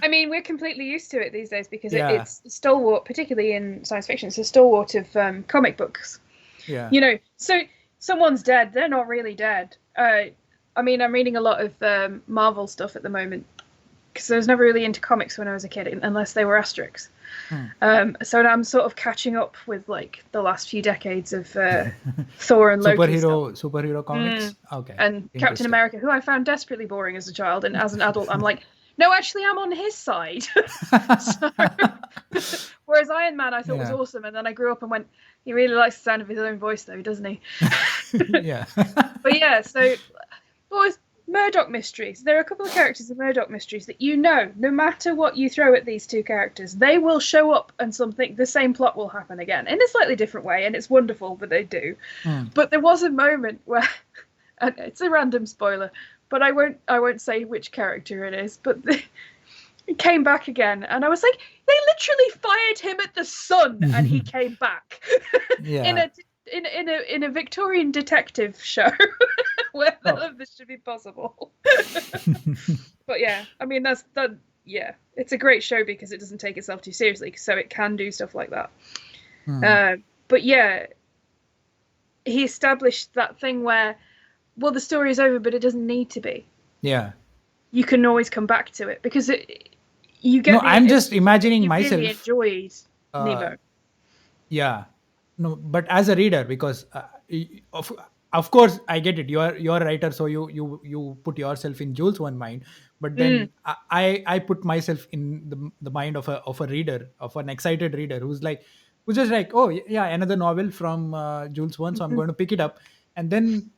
I mean, we're completely used to it these days because yeah, it's a stalwart, particularly in science fiction. It's a stalwart of comic books. yeah, You know, so someone's dead. They're not really dead. I mean, I'm reading a lot of Marvel stuff at the moment because I was never really into comics when I was a kid, unless they were Asterix. Hmm. So now I'm sort of catching up with like the last few decades of Thor and Loki stuff. Superhero Mm. comics. Okay, And Captain interesting. America, who I found desperately boring as a child, and as an adult, I'm like, no, actually, I'm on his side. So, whereas Iron Man, I thought was Yeah. awesome, and then I grew up and went, he really likes the sound of his own voice, though, doesn't he? Yeah. But yeah, so boys, Murdoch mysteries. There are a couple of characters in Murdoch mysteries that you know, no matter what you throw at these two characters, they will show up and something the same plot will happen again in a slightly different way, and it's wonderful that they do. Hmm. But there was a moment where, and it's a random spoiler, but I won't say which character it is, but it came back again, and I was like, they literally fired him at the sun, and he came back in Yeah. a in a Victorian detective show where none Oh. of this should be possible. But yeah, I mean that's that. Yeah, it's a great show because it doesn't take itself too seriously, so it can do stuff like that. Hmm. But yeah, he established that thing where, well, the story is over, but it doesn't need to be. Yeah. You can always come back to it because you No, get the I'm just impression that imagining you really myself. enjoyed Uh, Nemo. yeah. No, but as a reader, because of course I get it. You're a writer, so you put yourself in Jules' one mind. But Mm, then I put myself in the mind of a reader, of an excited reader who's just like, oh yeah, another novel from Jules Verne, so I'm mhm. going to pick it up. And then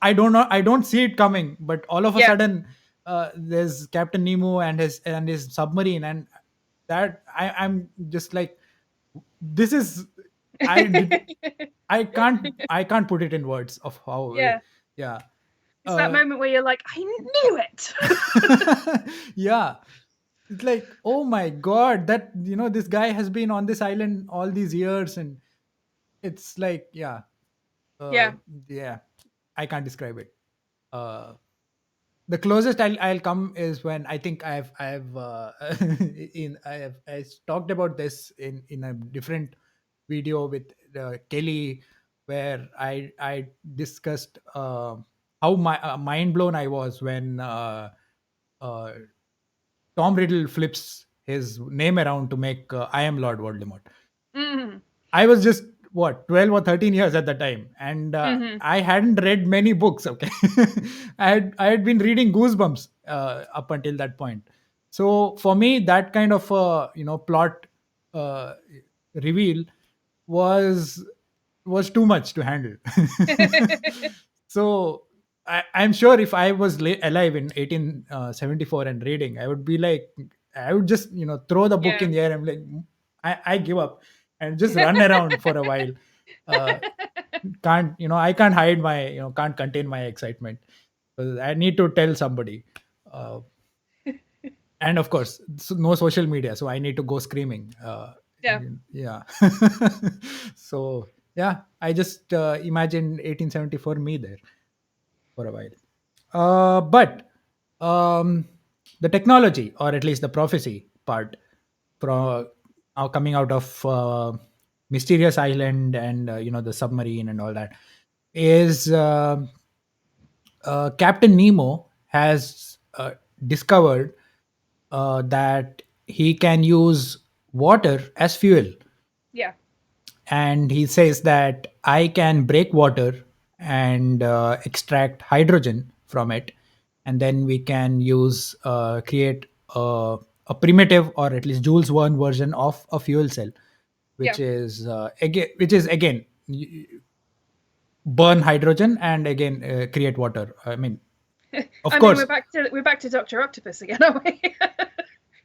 I don't see it coming, but all of a Yeah. sudden there's Captain Nemo and his submarine, and that I'm just like, this is I did I can't put it in words of how Yeah. yeah. It's that uh moment where you're like, I knew it. yeah, it's like, oh my god, that this guy has been on this island all these years, and it's like, yeah, uh Yeah. yeah, I can't describe it. uh the closest I'll come is when I think I've in I talked about this in a different video with Kelly, where I discussed how mind blown I was when uh, Tom Riddle flips his name around to make I am Lord Voldemort. Mm-hmm. I was just what 12 or 13 years at the time, and Mm-hmm. I hadn't read many books. Okay, I had been reading Goosebumps up until that point. So for me, that kind of plot uh, reveal was was too much to handle. So I'm sure if I was alive in 1874 and reading, I would be like, I would just throw the book Yeah. in the air. I'm like, I give up and just run around for a while. Uh, can't I can't hide my can't contain my excitement. I need to tell somebody. Uh, and of course, no social media, so I need to go screaming. Yeah. Yeah. So yeah, I just imagined 1874 me there for a while. But um, the technology, or at least the prophecy part, from coming out of mysterious island and the submarine and all that, is Captain Nemo has discovered that he can use water as fuel. Yeah. And he says that I can break water and extract hydrogen from it, and then we can create a primitive, or at least Jules Verne version of a fuel cell, Yeah. which is again burn hydrogen and again create water. I mean, of I mean, course. we're back to Doctor Octopus again, aren't we?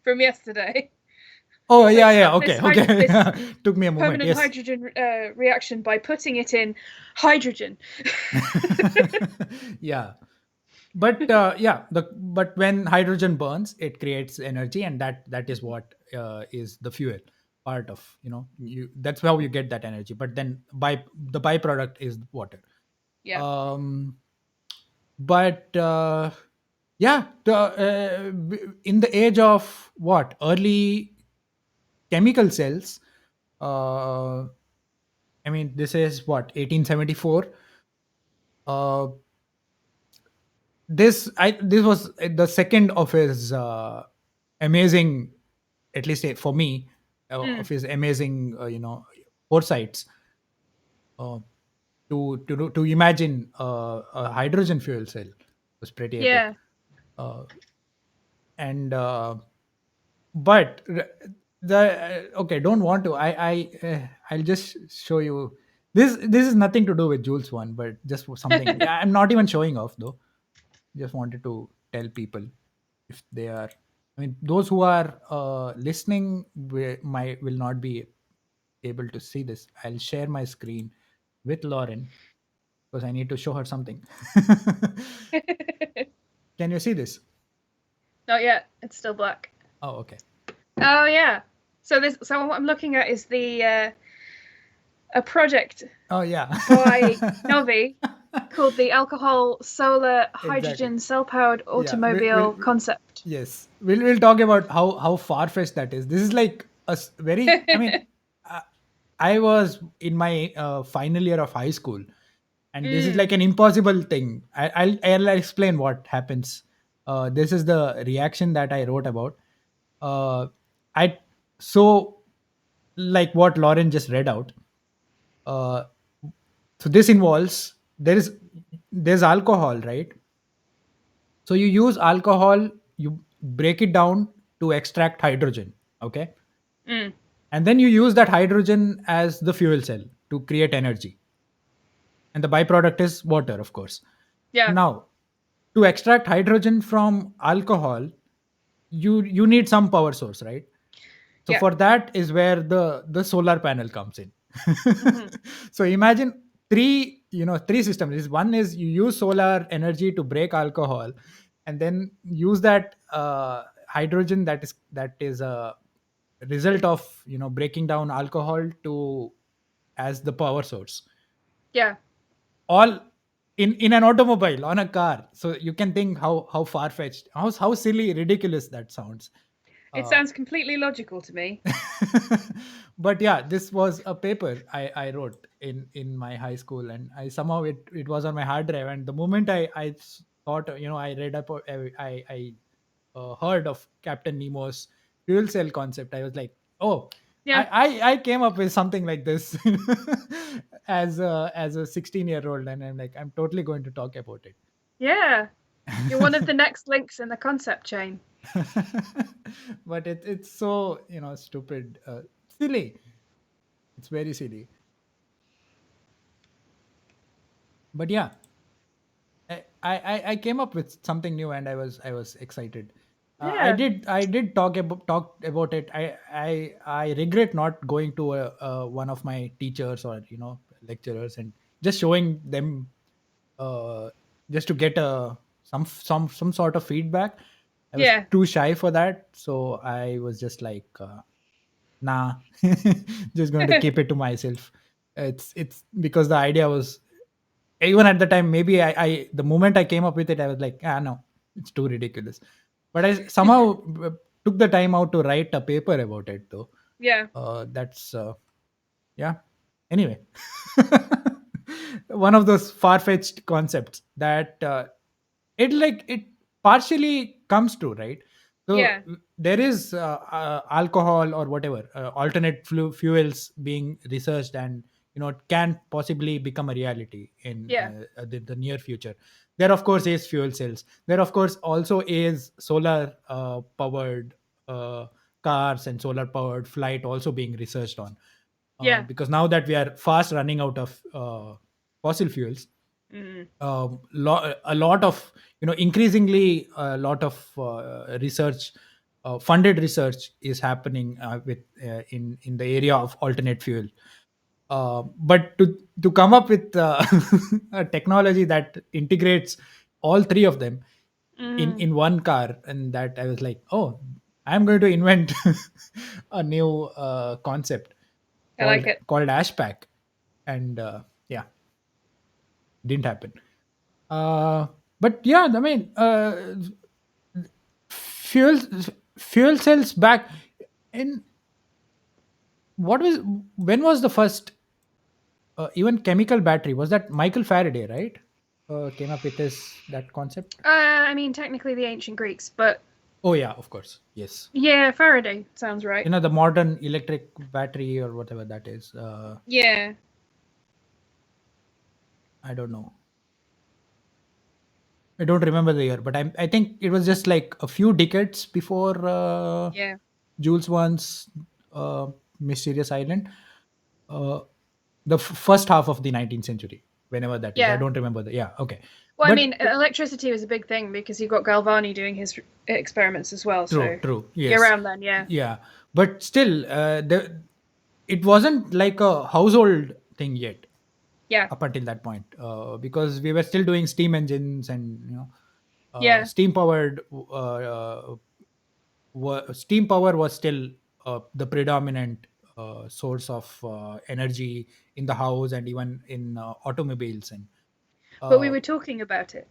From yesterday. Oh yeah, Sets yeah. up Okay, okay. this Took me a moment. permanent Yes. hydrogen reaction by putting it in hydrogen. Yeah, but but when hydrogen burns, it creates energy, and that is what is the fuel part of that's how you get that energy. But then the byproduct is water. Yeah. um but yeah, in the age of what, early chemical cells, uh I mean, this is what, 1874. Uh, this was the second of his amazing, at least for me, Mm. of his amazing, foresights, uh, to imagine a hydrogen fuel cell was pretty epic. Yeah. Uh, and but the okay, don't want to. I'll just show you. This is nothing to do with Jules one, but just for something. Yeah, I'm not even showing off though. Just wanted to tell people if they are. I mean, those who are listening will not be able to see this. I'll share my screen with Lauren because I need to show her something. Can you see this? Not yet. It's still black. Oh, okay. Oh yeah. So what I'm looking at is the a project Oh, yeah. by Novi called the Alcohol Solar Exactly. Hydrogen Cell Powered Yeah. We'll Automobile Concept. yes. We'll talk about how far fetched that is. This is like very. I mean, uh, I was in my final year of high school, and this is Mm. like an impossible thing. I'll explain what happens. This is the reaction that I wrote about. Uh, I so like what Lauren just read out. Uh, so this involves there's alcohol, right? So you use alcohol, you break it down to extract hydrogen, okay? Mm. And then you use that hydrogen as the fuel cell to create energy. And the byproduct is water, of course. Yeah. Now, to extract hydrogen from alcohol, you need some power source, right? So Yeah. for that is where the solar panel comes in. Hmm. So imagine three systems. One is you use solar energy to break alcohol, and then use that hydrogen that is a result of breaking down alcohol to as the power source, Yeah. all in an automobile, on a car. So you can think how far fetched, how silly, ridiculous that sounds. It uh, sounds completely logical to me. but yeah, this was a paper I wrote in my high school, and I somehow it was on my hard drive. And the moment I thought, I read up, I heard of Captain Nemo's fuel cell concept, I was like, oh, Yeah. I came up with something like this as a 16-year old, and I'm like, I'm totally going to talk about it. Yeah. You're one of the next links in the concept chain. But it's so stupid, silly. It's very silly. But yeah, I came up with something new, and I was excited. Yeah. I did talk about it. I regret not going to one of my teachers or lecturers and just showing them, uh, just to get some sort of feedback. I was Yeah. too shy for that, so I was just like, nah, just going to keep it to myself. It's because the idea was, even at the time, maybe I the moment I came up with it, I was like, no, it's too ridiculous. But I somehow took the time out to write a paper about it, though. Yeah. That's yeah. Anyway, one of those far-fetched concepts that it partially comes true, right? So Yeah. there is alcohol or whatever, alternate fuels being researched, and it can possibly become a reality in Yeah. the near future. There of course is fuel cells. There of course also is solar powered uh, cars and solar powered flight also being researched on, Yeah. because now that we are fast running out of fossil fuels, Mm. a lot of increasingly a lot of research, funded research is happening with in the area of alternate fuel. But to come up with a technology that integrates all three of them Mm. in one car, and that I was like, oh, I'm going to invent a new concept I like it. called ashpack. And yeah, didn't happen. uh but yeah, I mean, fuel fuel cells back in, what was when was the first Even chemical battery, was that Michael Faraday, right? Came up with this that concept. I mean, technically the ancient Greeks, but Oh yeah, of course, yes. yeah, Faraday sounds right. The modern electric battery or whatever that is. Yeah, I don't know. I don't remember the year, but I think it was just like a few decades before yeah, Jules Verne's uh, Mysterious Island. Uh, the first half of the 19th century, whenever that is. I yeah. don't remember the, yeah, okay. Well, I But mean, electricity was a big thing because you got Galvani doing his experiments as well. true, So true, yeah, yes, around then, yeah, yeah. But still, it wasn't like a household thing yet yeah, up until that point, because we were still doing steam engines and yeah. steam powered steam power was still the predominant source of energy in the house and even in automobiles and But we uh, were talking about it,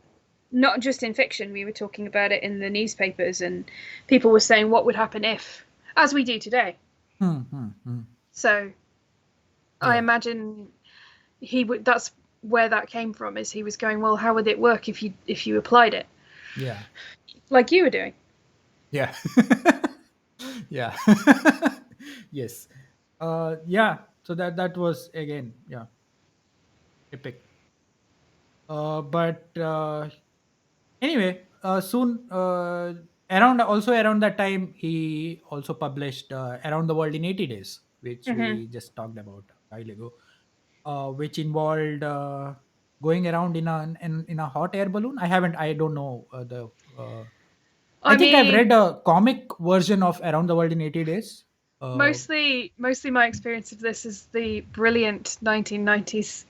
not just in fiction. We were talking about it in the newspapers, and people were saying what would happen if, as we do today. hmm, hmm, hmm. So I Yeah, imagine he would. That's where that came from. Is he was going, well, how would it work if you applied it yeah, like you were doing? yeah. Yeah. Yes. Yeah, so that was again, yeah, epic. But anyway, soon, around also around that time, he also published Around the World in 80 Days, which Hmm. we just talked about a while ago, which involved going around in a hot air balloon. I don't know the. I I think I've read mean, a comic version of Around the World in 80 Days. Uh, mostly my experience of this is the brilliant 1990s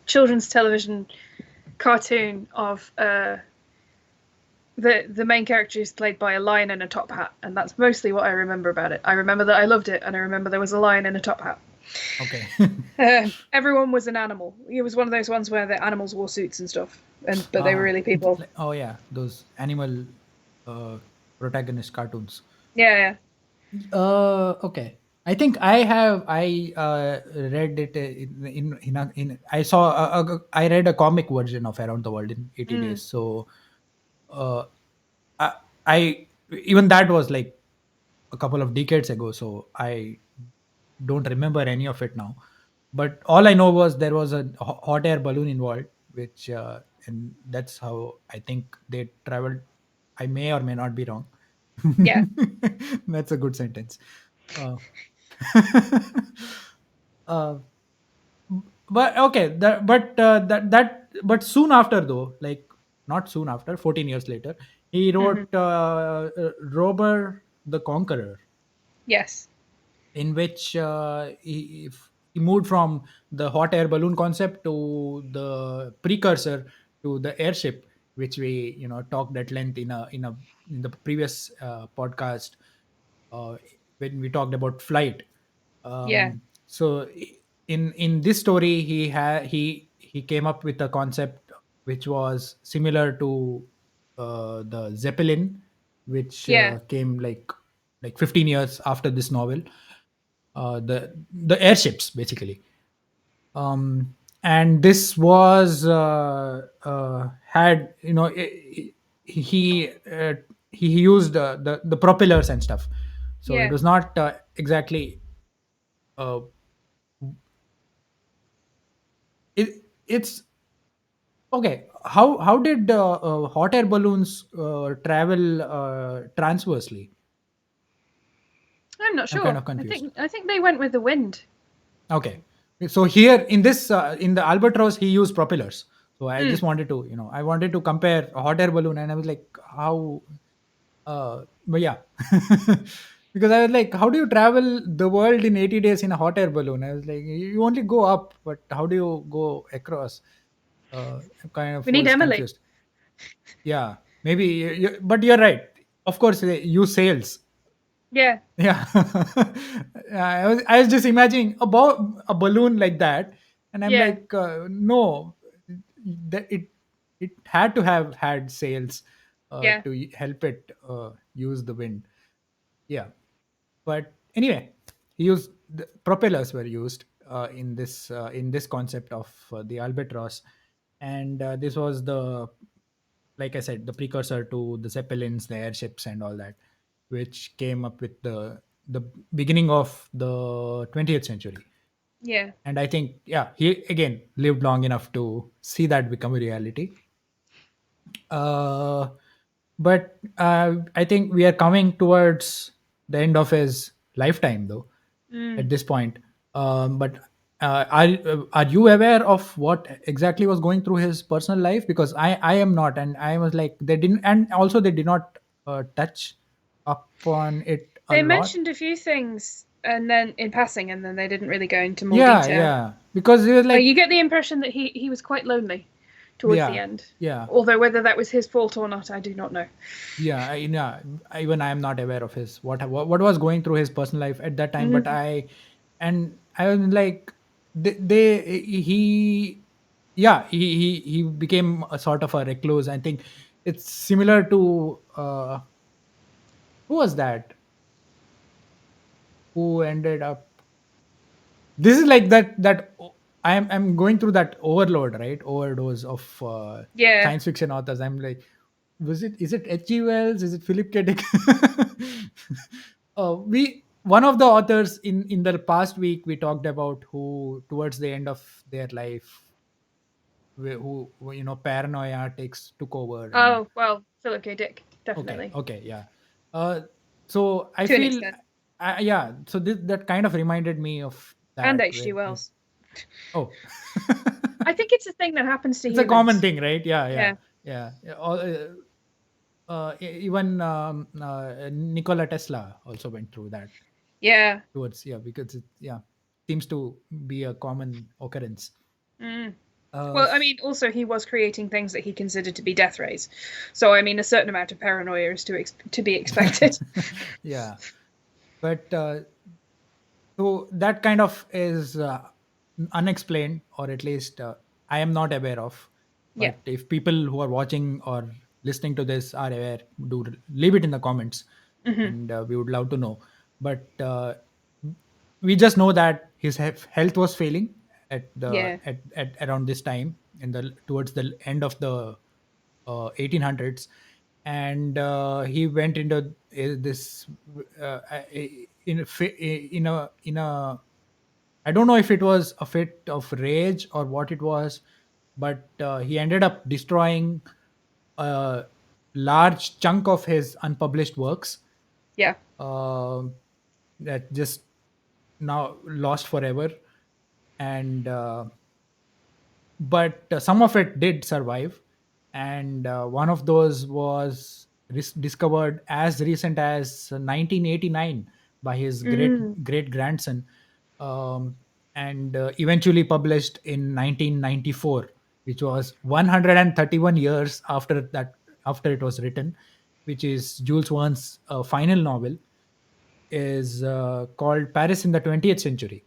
children's television cartoon of the main character is played by a lion in a top hat, and that's mostly what I remember about it. I remember that I loved it, and I remember there was a lion in a top hat. okay. Everyone was an animal. It was one of those ones where the animals wore suits and stuff, and but they were Ah, really people. oh yeah, those animal uh, protagonist cartoons. Yeah, yeah. Okay. I think I read it I saw I read a comic version of Around the World in 80 Mm, days. So uh, I, I even that was like a couple of decades ago. So I don't remember any of it now. But all I know was there was a hot air balloon involved, which and that's how I think they traveled. I may or may not be wrong. yeah. That's a good sentence. Uh, uh, but okay, but soon after though, like not soon after, 14 years later, he Hmm. wrote Robert the Conqueror, Yes. in which he moved from the hot air balloon concept to the precursor to the airship, which we talked at length in the previous podcast, uh, when we talked about flight. Yeah. So in this story, he came up with a concept which was similar to the Zeppelin, which Yeah. came like 15 years after this novel. The airships basically. And this was had he he used the propellers and stuff, so it Yeah. was not exactly uh, it's okay. How did hot air balloons travel transversely? I'm not I'm kind sure. of confused. I think they went with the wind. Okay. So here in this in the albatross he used propellers. So I Mm. just wanted to I wanted to compare a hot air balloon, and I was like, how but yeah. Because I was like, how do you travel the world in 80 days in a hot air balloon? I was like, you only go up, but how do you go across? I'm kind of We need was Emily. confused. Yeah, maybe but you're right. Of course they use sails. Yeah. Yeah. I was just imagining a balloon like that, and I'm Yeah. like, no, that it had to have had sails Yeah. to help it use the wind. Yeah, but anyway, he used the propellers were used. in this concept of the albatross, and this was the, like I said, the precursor to the zeppelins, the airships, and all that, which came up with the beginning of the 20th century. Yeah. And I think, yeah, he again lived long enough to see that become a reality. uh, but I think we are coming towards the end of his lifetime, though, Mm. at this point. But are you aware of what exactly was going through his personal life? Because I am not, and I was like, they didn't, and also they did not touch upon it a They lot. mentioned a few things, and then in passing, and then they didn't really go into more Yeah, detail. yeah, because it was Like, like, you get the impression that he was quite lonely towards the yeah, end. yeah, Although whether that was his fault or not, I do not know. yeah, yeah. Even I am not aware of his what was going through his personal life at that time. But Mm. I was like, they he yeah, he became a sort of a recluse. I think it's similar to who was that, who ended up, this is like I'm going through that overload, right? Overdose of Yeah. science fiction authors. I'm like, is it H.G. Wells? Is it Philip K. Dick? We One of the authors in the past week we talked about, who towards the end of their life, who paranoia took over. And Oh well, Philip K. Dick, okay, definitely, okay, yeah. uh so I to an feel, extent, yeah, so that kind of reminded me of and that, H.G. Wells. oh. I think it's a thing that happens to It's a common humans. thing, right? Yeah, yeah, Yeah. yeah. Even Nikola Tesla also went through that Yeah. towards, yeah, because it, yeah, seems to be a common occurrence. Mm. uh Well, I mean, also he was creating things that he considered to be death rays, so I mean, a certain amount of paranoia is to be expected. yeah, but so that kind of is unexplained, or at least I am not aware of. Yeah. But if people who are watching or listening to this are aware, do leave it in the comments, Hmm. and we would love to know. But we just know that his health was failing Yeah. at around this time, in the towards the end of the 1800s. And he went into this in a I don't know if it was a fit of rage or what it was, but he ended up destroying a large chunk of his unpublished works, Yeah. um that just now lost forever. And but some of it did survive. And one of those was discovered as recent as 1989 by his Mm. great grandson, um, and eventually published in 1994, which was 131 years after it was written, which is Jules Verne's final novel, is called Paris in the 20th Century.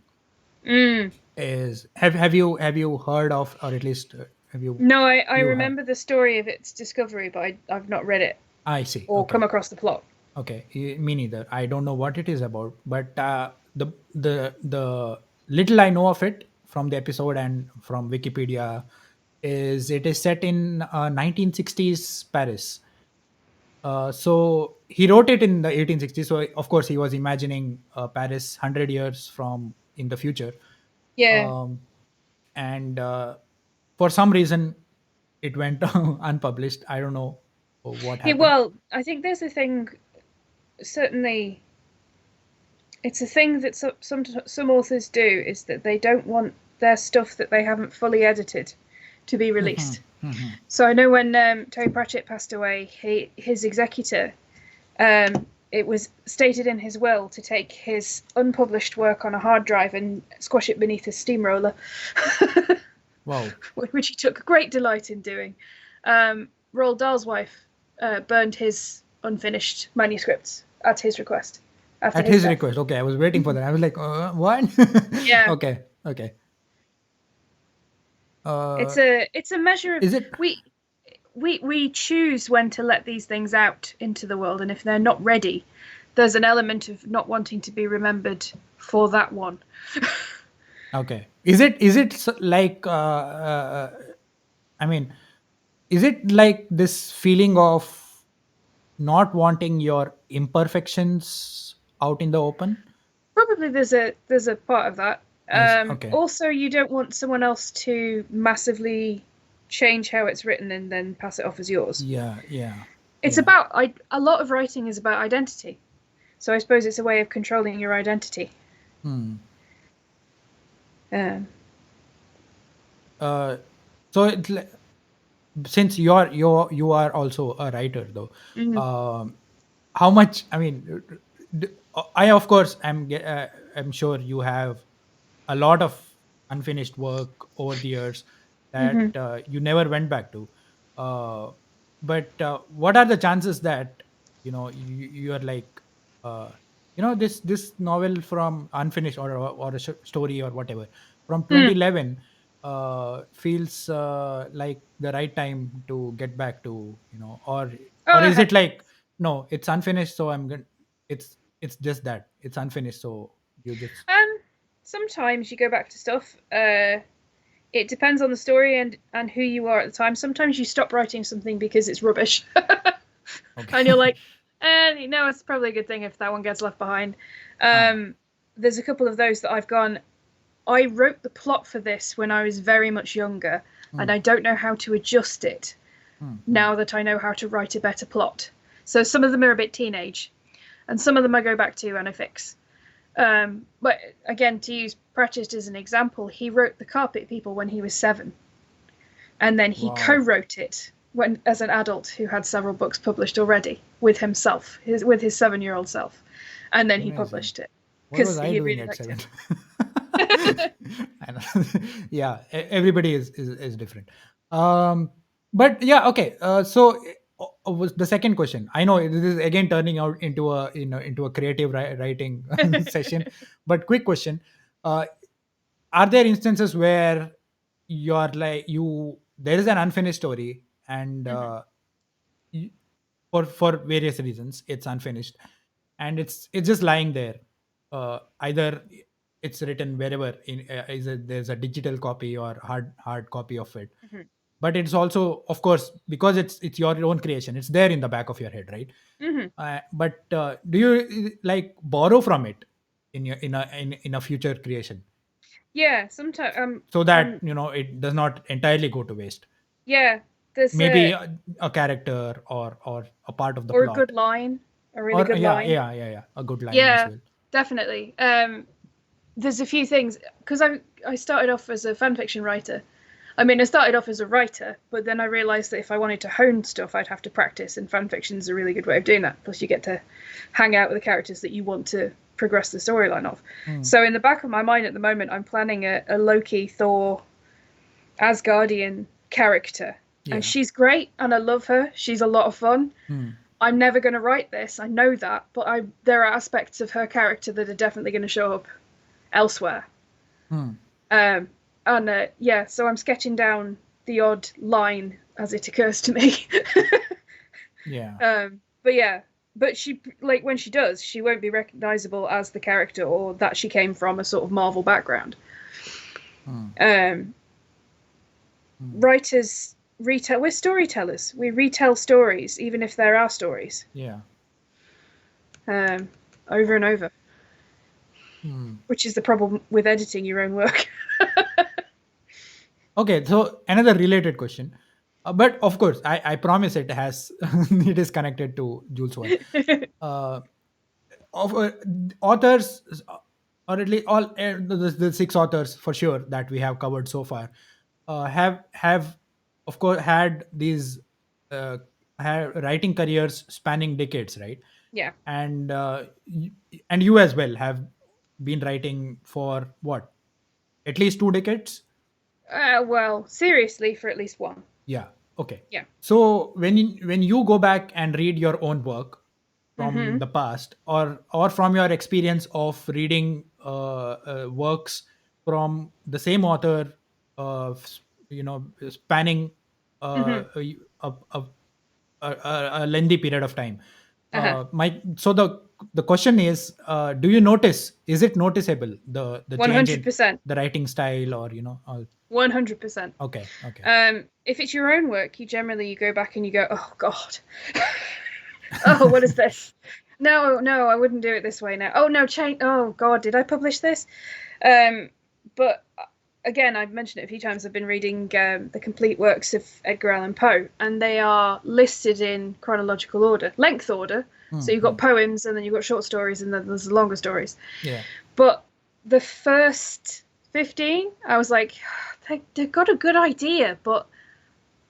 Mm. Is have you heard of, or at least have No, I you have? remember the story of its discovery, but I've not read it I see. or come Okay, across the plot. okay. Me neither. I don't know what it is about, but the little I know of it from the episode and from Wikipedia is it is set in 1960s Paris. So he wrote it in the 1860s. So of course he was imagining Paris 100 years from in the future. Yeah. Um, and for some reason it went unpublished. I don't know what Yeah. happened. Well, I think there's a thing. Certainly, it's a thing that some authors do, is that they don't want their stuff that they haven't fully edited to be Mhm, released. mhm. So I know when Terry Pratchett passed away, his executor, it was stated in his will to take his unpublished work on a hard drive and squash it beneath a steamroller, Wow. which he took great delight in doing. Roald Dahl's wife burned his unfinished manuscripts at his request after At his his death. request. Okay, I was waiting for that. I was like, what? Yeah, Okay, okay. it's Uh, a measure of is it? we we choose when to let these things out into the world, and if they're not ready, there's an element of not wanting to be remembered for that one. Okay. Is it like I mean, is it like this feeling of not wanting your imperfections out in the open? Probably there's a part of that. Okay. Also, you don't want someone else to massively change how it's written and then pass it off as yours. Yeah, yeah, It's yeah. about a lot of writing is about identity. So I suppose it's a way of controlling your identity. Hmm. Um, Uh, so since you are also a writer though, mhm, um, how much? I mean, I of course I'm sure you have a lot of unfinished work over the years that mhm. you never went back to. Uh, but what are the chances that you are like uh, this novel from unfinished or a story or whatever from Mm. 2011 feels like the right time to get back to, Oh, or I is have. it like, no, it's unfinished, so I'm going it's just that it's unfinished, so you just Sometimes you go back to stuff. It depends on the story and who you are at the time. Sometimes you stop writing something because it's rubbish, and you're okay. like, it's probably a good thing if that one gets left behind. Ah. Um, there's a couple of those that I've gone. I wrote the plot for this when I was very much younger, and Hmm, I don't know how to adjust it hmm. now that I know how to write a better plot. So some of them are a bit teenage, and some of them I go back to and I fix. But again, to use Pratchett as an example, he wrote The Carpet People when he was 7, and then he Wow. co-wrote it when as an adult who had several books published already with himself, with his 7-year-old self, and then he Amazing. published it What was because I he doing really at liked 7? him. I know. Yeah, everybody is different. Um, but yeah, okay. So was the second question. I know this is again turning out into a creative writing session, but quick question. Uh, are there instances where you're like you there is an unfinished story and Mhm, y- for various reasons it's unfinished and it's just lying there, either it's written wherever there's a digital copy or hard copy of it, mhm, but it's also, of course, because it's your own creation, it's there in the back of your head, right? mhm. But do you like borrow from it in your in a future creation, Yeah, sometimes so that it does not entirely go to waste? yeah, there's Maybe a character or a part of the or a good plot, line, a really or good yeah, line. yeah, yeah, yeah, a good line as Yeah, well. definitely. There's a few things because I started off as a fan fiction writer. I mean, I started off as a writer, but then I realized that if I wanted to hone stuff, I'd have to practice, and fan fiction is a really good way of doing that. Plus, you get to hang out with the characters that you want to progress the storyline of. Hmm. So, in the back of my mind at the moment, I'm planning a Loki, Thor, Asgardian character, and Yeah. she's great, and I love her. She's a lot of fun. Hmm. I'm never going to write this, I know that, but there are aspects of her character that are definitely going to show up elsewhere. Hmm. Um, and yeah, so I'm sketching down the odd line as it occurs to me. Yeah. But yeah, but she like when she does, she won't be recognizable as the character or that she came from a sort of Marvel background. Hmm. Um, Hmm. Writers retell. We're storytellers. We retell stories, even if they're our stories, Yeah. um, over and over. Hmm. Which is the problem with editing your own work. Okay, so another related question, but of course, I promise it has it is connected to Jules Verne. Uh, of authors, or at least all the six authors for sure that we have covered so far, have of course had these uh, have writing careers spanning decades, right? Yeah. And and you as well have been writing for what, at least 2 decades? Well, seriously, for at least one. Yeah. Okay. Yeah. So when you go back and read your own work from Mm-hmm. the past, or from your experience of reading works from the same author, spanning Mm-hmm. a lengthy period of time, Uh-huh. my so the the question is, do you notice, is it noticeable, the change in 100%. the writing style, or 100%. okay, okay. If it's your own work, you go back and you go, oh God, oh, what is this? No, no, I wouldn't do it this way now. Oh no, change. Oh God, did I publish this? But again, I've mentioned it a few times. I've been reading the complete works of Edgar Allan Poe, and they are listed in chronological order, length order. So you've got Mm-hmm. poems, and then you've got short stories, and then there's the longer stories. Yeah. But the first 15, I was like, they've got a good idea, but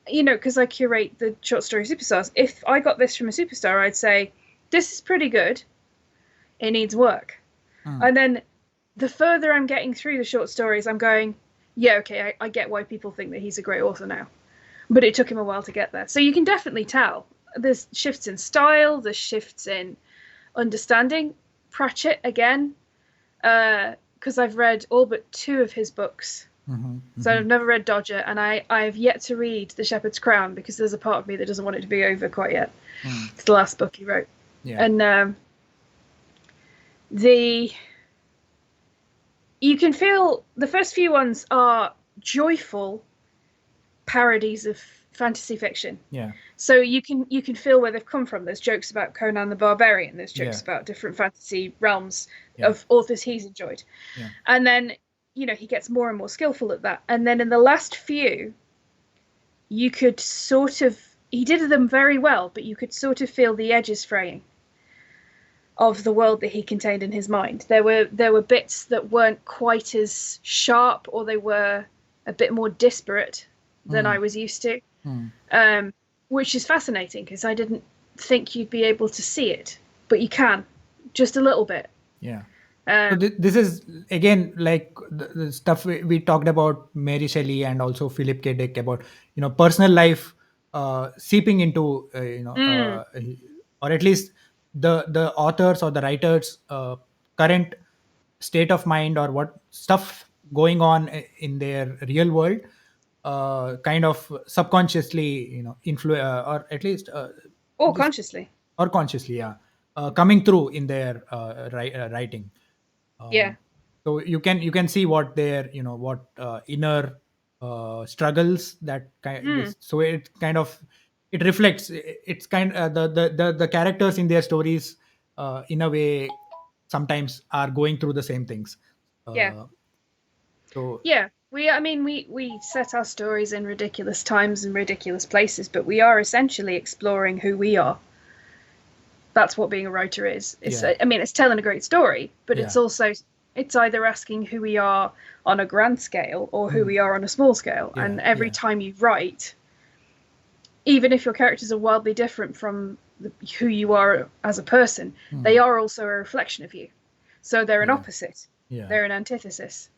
because I curate the short story superstars, if I got this from a superstar, I'd say, this is pretty good. It needs work. Mm. And then the further I'm getting through the short stories, I'm going, yeah, okay, I get why people think that he's a great author now. But it took him a while to get there. So you can definitely tell. There's shifts in style, there's shifts in understanding. Pratchett, again, because I've read all but 2 of his books. Mm-hmm. So Mm-hmm. I've never read Dodger, and I've yet to read The Shepherd's Crown because there's a part of me that doesn't want it to be over quite yet. Mm. It's the last book he wrote. Yeah. And the you can feel the first few ones are joyful parodies of fantasy fiction. Yeah. So you can feel where they've come from. There's jokes about Conan the Barbarian. There's jokes Yeah. about different fantasy realms Yeah. of authors he's enjoyed. Yeah. And then he gets more and more skillful at that. And then in the last few, you could sort of he did them very well, but you could sort of feel the edges fraying of the world that he contained in his mind. There were bits that weren't quite as sharp, or they were a bit more disparate than I was used to, which is fascinating because I didn't think you'd be able to see it, but you can, just a little bit. Yeah. So this is again like the stuff we talked about Mary Shelley and also Philip K. Dick about personal life seeping into or at least the authors or the writers current state of mind, or what stuff going on in their real world, kind of subconsciously or at least Or just consciously. or consciously, yeah, coming through in their writing. Yeah. So you can see what their what inner struggles that kind, so it kind of it reflects, it's kind the characters in their stories in a way sometimes are going through the same things. Yeah. uh, so Yeah. We set our stories in ridiculous times and ridiculous places, but we are essentially exploring who we are. That's what being a writer is. yeah, It's telling a great story, but yeah, it's either asking who we are on a grand scale or who mm, we are on a small scale. yeah, And every yeah, time you write, even if your characters are wildly different from who you are as a person, they mm, are also a reflection of you. So they're an yeah, opposite. yeah, They're an antithesis.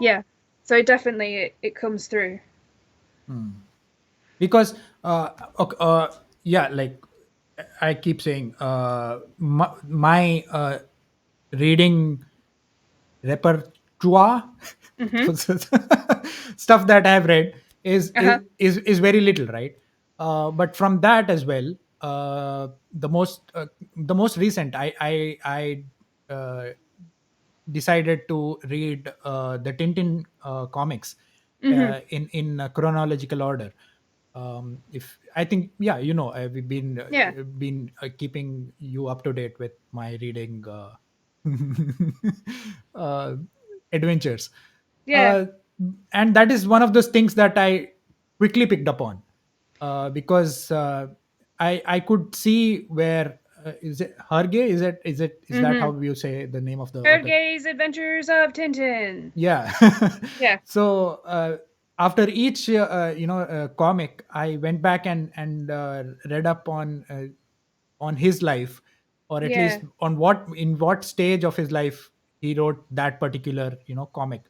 Yeah. So it comes through. mm. Because yeah, like I keep saying, my reading repertoire Mm-hmm. stuff that I've read is Uh-huh. very little, right? But from that as well, the most recent, I decided to read the Tintin comics Mm-hmm. in chronological order. If I think, yeah, we've Yeah. been keeping you up to date with my reading uh, adventures, Yeah. uh, and that is one of those things that I quickly picked up on, because I could see where, is it Harge, is that Mm-hmm. how you say the name of the author? Sergei's Adventures of Tintin. Yeah. Yeah. So after each comic, I went back and read up on his life, or at Yeah. least on what stage of his life he wrote that particular comic.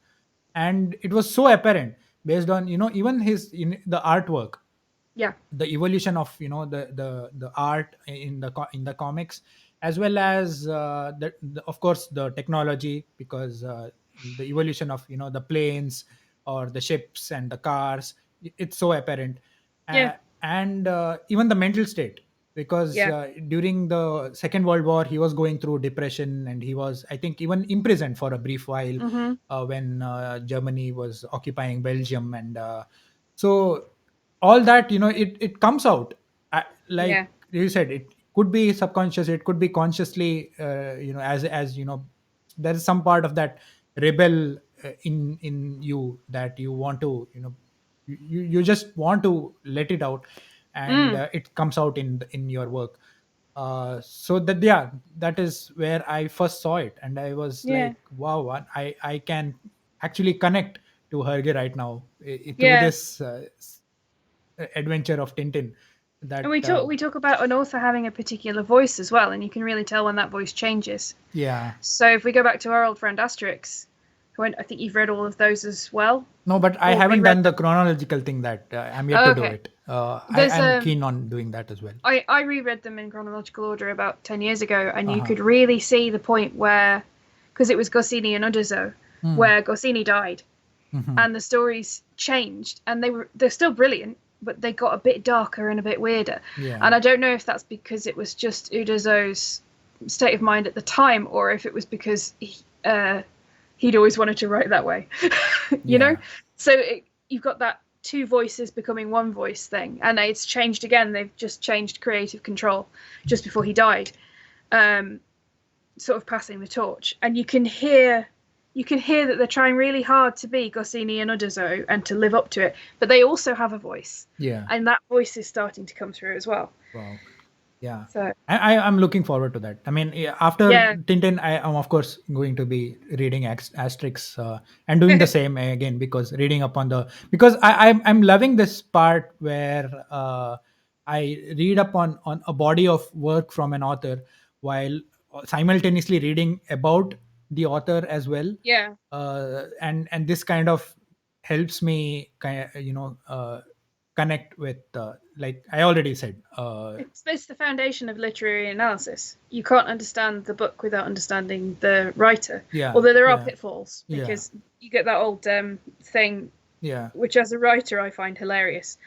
And it was so apparent, based on even the artwork, Yeah. the evolution of the art in the comics, as well as of course the technology, because the evolution of the planes or the ships and the cars, it's so apparent. Yeah. uh, and even the mental state. because Yeah. during the Second World War he was going through depression, and he was, I think, even imprisoned for a brief while Mm-hmm. when Germany was occupying Belgium. And so all that, it comes out, like Yeah. you said, it could be subconscious, it could be consciously, as there is some part of that rebel in you, that you want to, you just want to let it out, and Mm. it comes out in your work. So that, yeah, that is where I first saw it, and I was Yeah. like, wow, I can actually connect to Herge right now, through Yeah. this adventure of Tintin. And That we talk about an author having a particular voice as well, and you can really tell when that voice changes. Yeah. So if we go back to our old friend Asterix, I think you've read all of those as well, No, but I or haven't reread done the them. chronological thing, that I'm yet Oh, to do okay. it. There's I'm keen on doing that as well. I reread them in chronological order about 10 years ago, and you Uh-huh. could really see the point where, because it was Goscinny and Uderzo, Mm. where Goscinny died, Hmm. and the stories changed, and they're still brilliant, but they got a bit darker and a bit weirder. Yeah. And I don't know if that's because it was just Uderzo's state of mind at the time, or if it was because he'd always wanted to write that way, you know. Yeah. So you've got that two voices becoming one voice thing, and it's changed again. They've just changed creative control just before he died, um, sort of passing the torch, and you can hear that they're trying really hard to be Goscinny and Uderzo and to live up to it, but they also have a voice, Yeah. and that voice is starting to come through as well. Wow. Yeah. So I'm looking forward to that. I mean, yeah, after yeah, Tintin, I am of course going to be reading Asterix, and doing the same again, because reading up on the, because I'm loving this part where I read up on a body of work from an author, while simultaneously reading about the author as well. yeah, And this kind of helps me kind of, connect with, like I already said, it's the foundation of literary analysis. You can't understand the book without understanding the writer, yeah, although there are yeah, pitfalls yeah, because you get that old thing, yeah. which as a writer I find hilarious.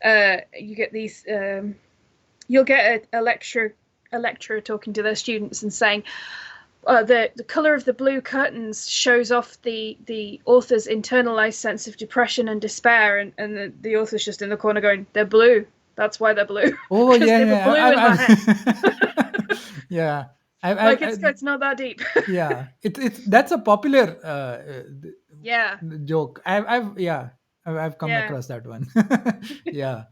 You get these. You'll get a lecturer talking to their students and saying, the color of the blue curtains shows off the author's internalized sense of depression and despair, and the author's just in the corner going, they're blue. That's why they're blue, Oh because yeah, they were yeah. blue in my head. Yeah. Like I, it's not that deep. yeah. It's that's a popular Yeah, joke. Yeah. I've come yeah, across that one. Yeah,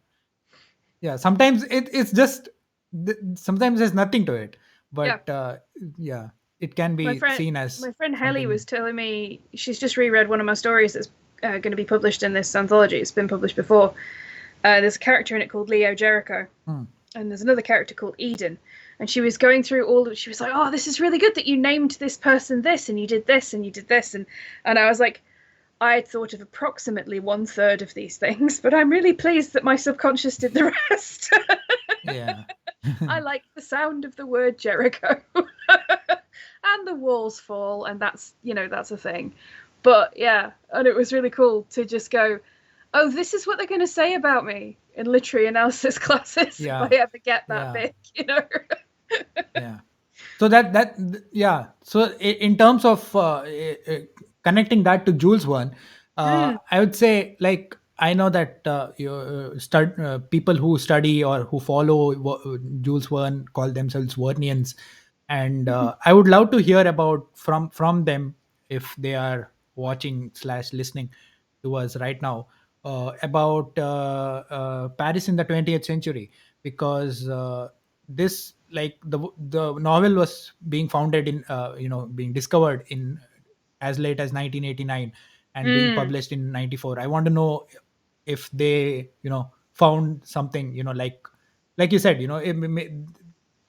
yeah. Sometimes it's just, sometimes there's nothing to it, yeah. but yeah, it can My be friend, seen as my friend Helly was something. telling me she's just reread one of my stories that's going to be published in this anthology. It's been published before. There's a character in it called Leo Jericho, Hmm. and there's another character called Eden. And she was going through she was like, "Oh, this is really good that you named this person this, and you did this, and you did this," and I was like, I had thought of approximately one third of these things, but I'm really pleased that my subconscious did the rest. Yeah. I like the sound of the word Jericho. And the walls fall, and that's a thing. But yeah, and it was really cool to just go, oh, this is what they're going to say about me in literary analysis classes if I Yeah. ever get that Yeah. big. Yeah. So yeah. So in terms of connecting that to Jules Verne, Mm, I would say, like, I know that people who study or who follow Jules Verne call themselves Vernians, and I would love to hear about from them, if they are watching slash listening to us right now, about Paris in the 20th century, because this, like, the novel was being founded in, being discovered in as late as 1989, and being mm, published in 94. I want to know if they, found something, like you said,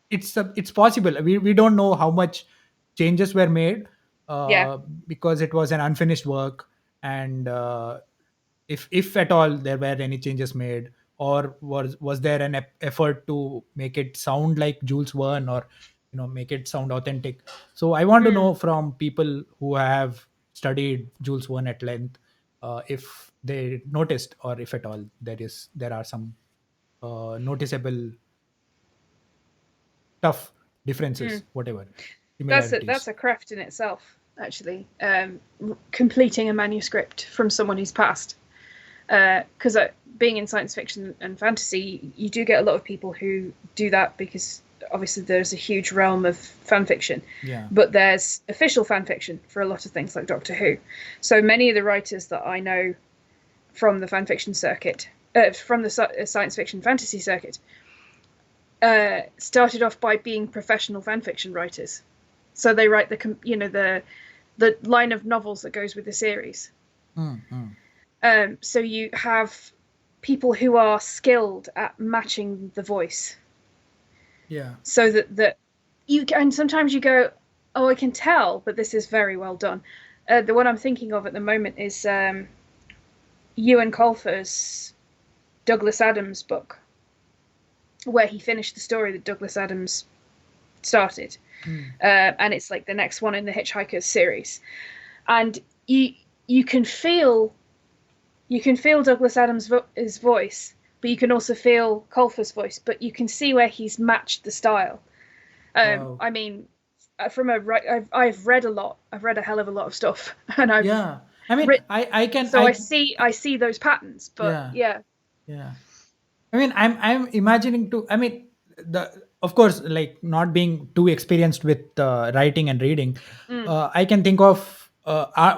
it's possible. We don't know how much changes were made, yeah. because it was an unfinished work, and if at all there were any changes made, or was there an effort to make it sound like Jules Verne, or make it sound authentic. So I want to Mm, know from people who have studied Jules Verne at length, if they noticed, or if at all there are some noticeable tough differences, Mm. whatever That's similarities. a craft in itself, actually. Completing a manuscript from someone who's passed. Because being in science fiction and fantasy, you do get a lot of people who do that because obviously there's a huge realm of fan fiction, Yeah. but there's official fan fiction for a lot of things like Doctor Who. So many of the writers that I know from the fan fiction circuit, from the science fiction fantasy circuit, started off by being professional fan fiction writers. So they write the line of novels that goes with the series. Mm-hmm. So you have people who are skilled at matching the voice, Yeah. so that you and sometimes you go, oh, I can tell, but this is very well done. The one I'm thinking of at the moment is Ewan Colfer's Douglas Adams book, where he finished the story that Douglas Adams started, Mm. and it's like the next one in the Hitchhikers series, and you can feel Douglas Adams' his voice, but you can also feel Colfer's voice, but you can see where he's matched the style. Wow. I mean, I've read a lot. I've read a hell of a lot of stuff, and I've Yeah. I mean, written. I can So I see those patterns, but yeah. yeah, Yeah. I mean, I'm imagining to. I mean, the of course, like not being too experienced with writing and reading, mm, I can think of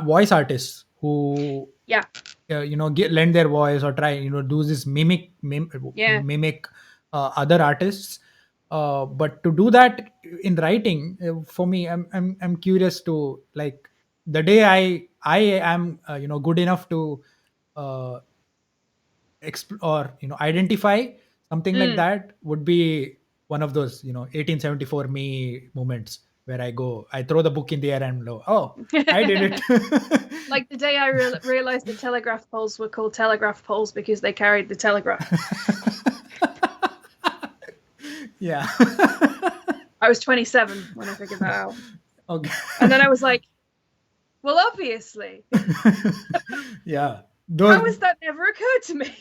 voice artists who yeah, lend their voice or try do this yeah, mimic other artists. But to do that in writing, for me, I'm curious to like the day I am good enough to uh, or identify something like mm. that would be one of those 1874 me moments where I throw the book in the air and go, oh, I did it. Like the day I realized the telegraph poles were called telegraph poles because they carried the telegraph. Yeah. I was 27 when I figured that out, Okay. and then I was like, well, obviously, Yeah, how those. has that never occurred to me?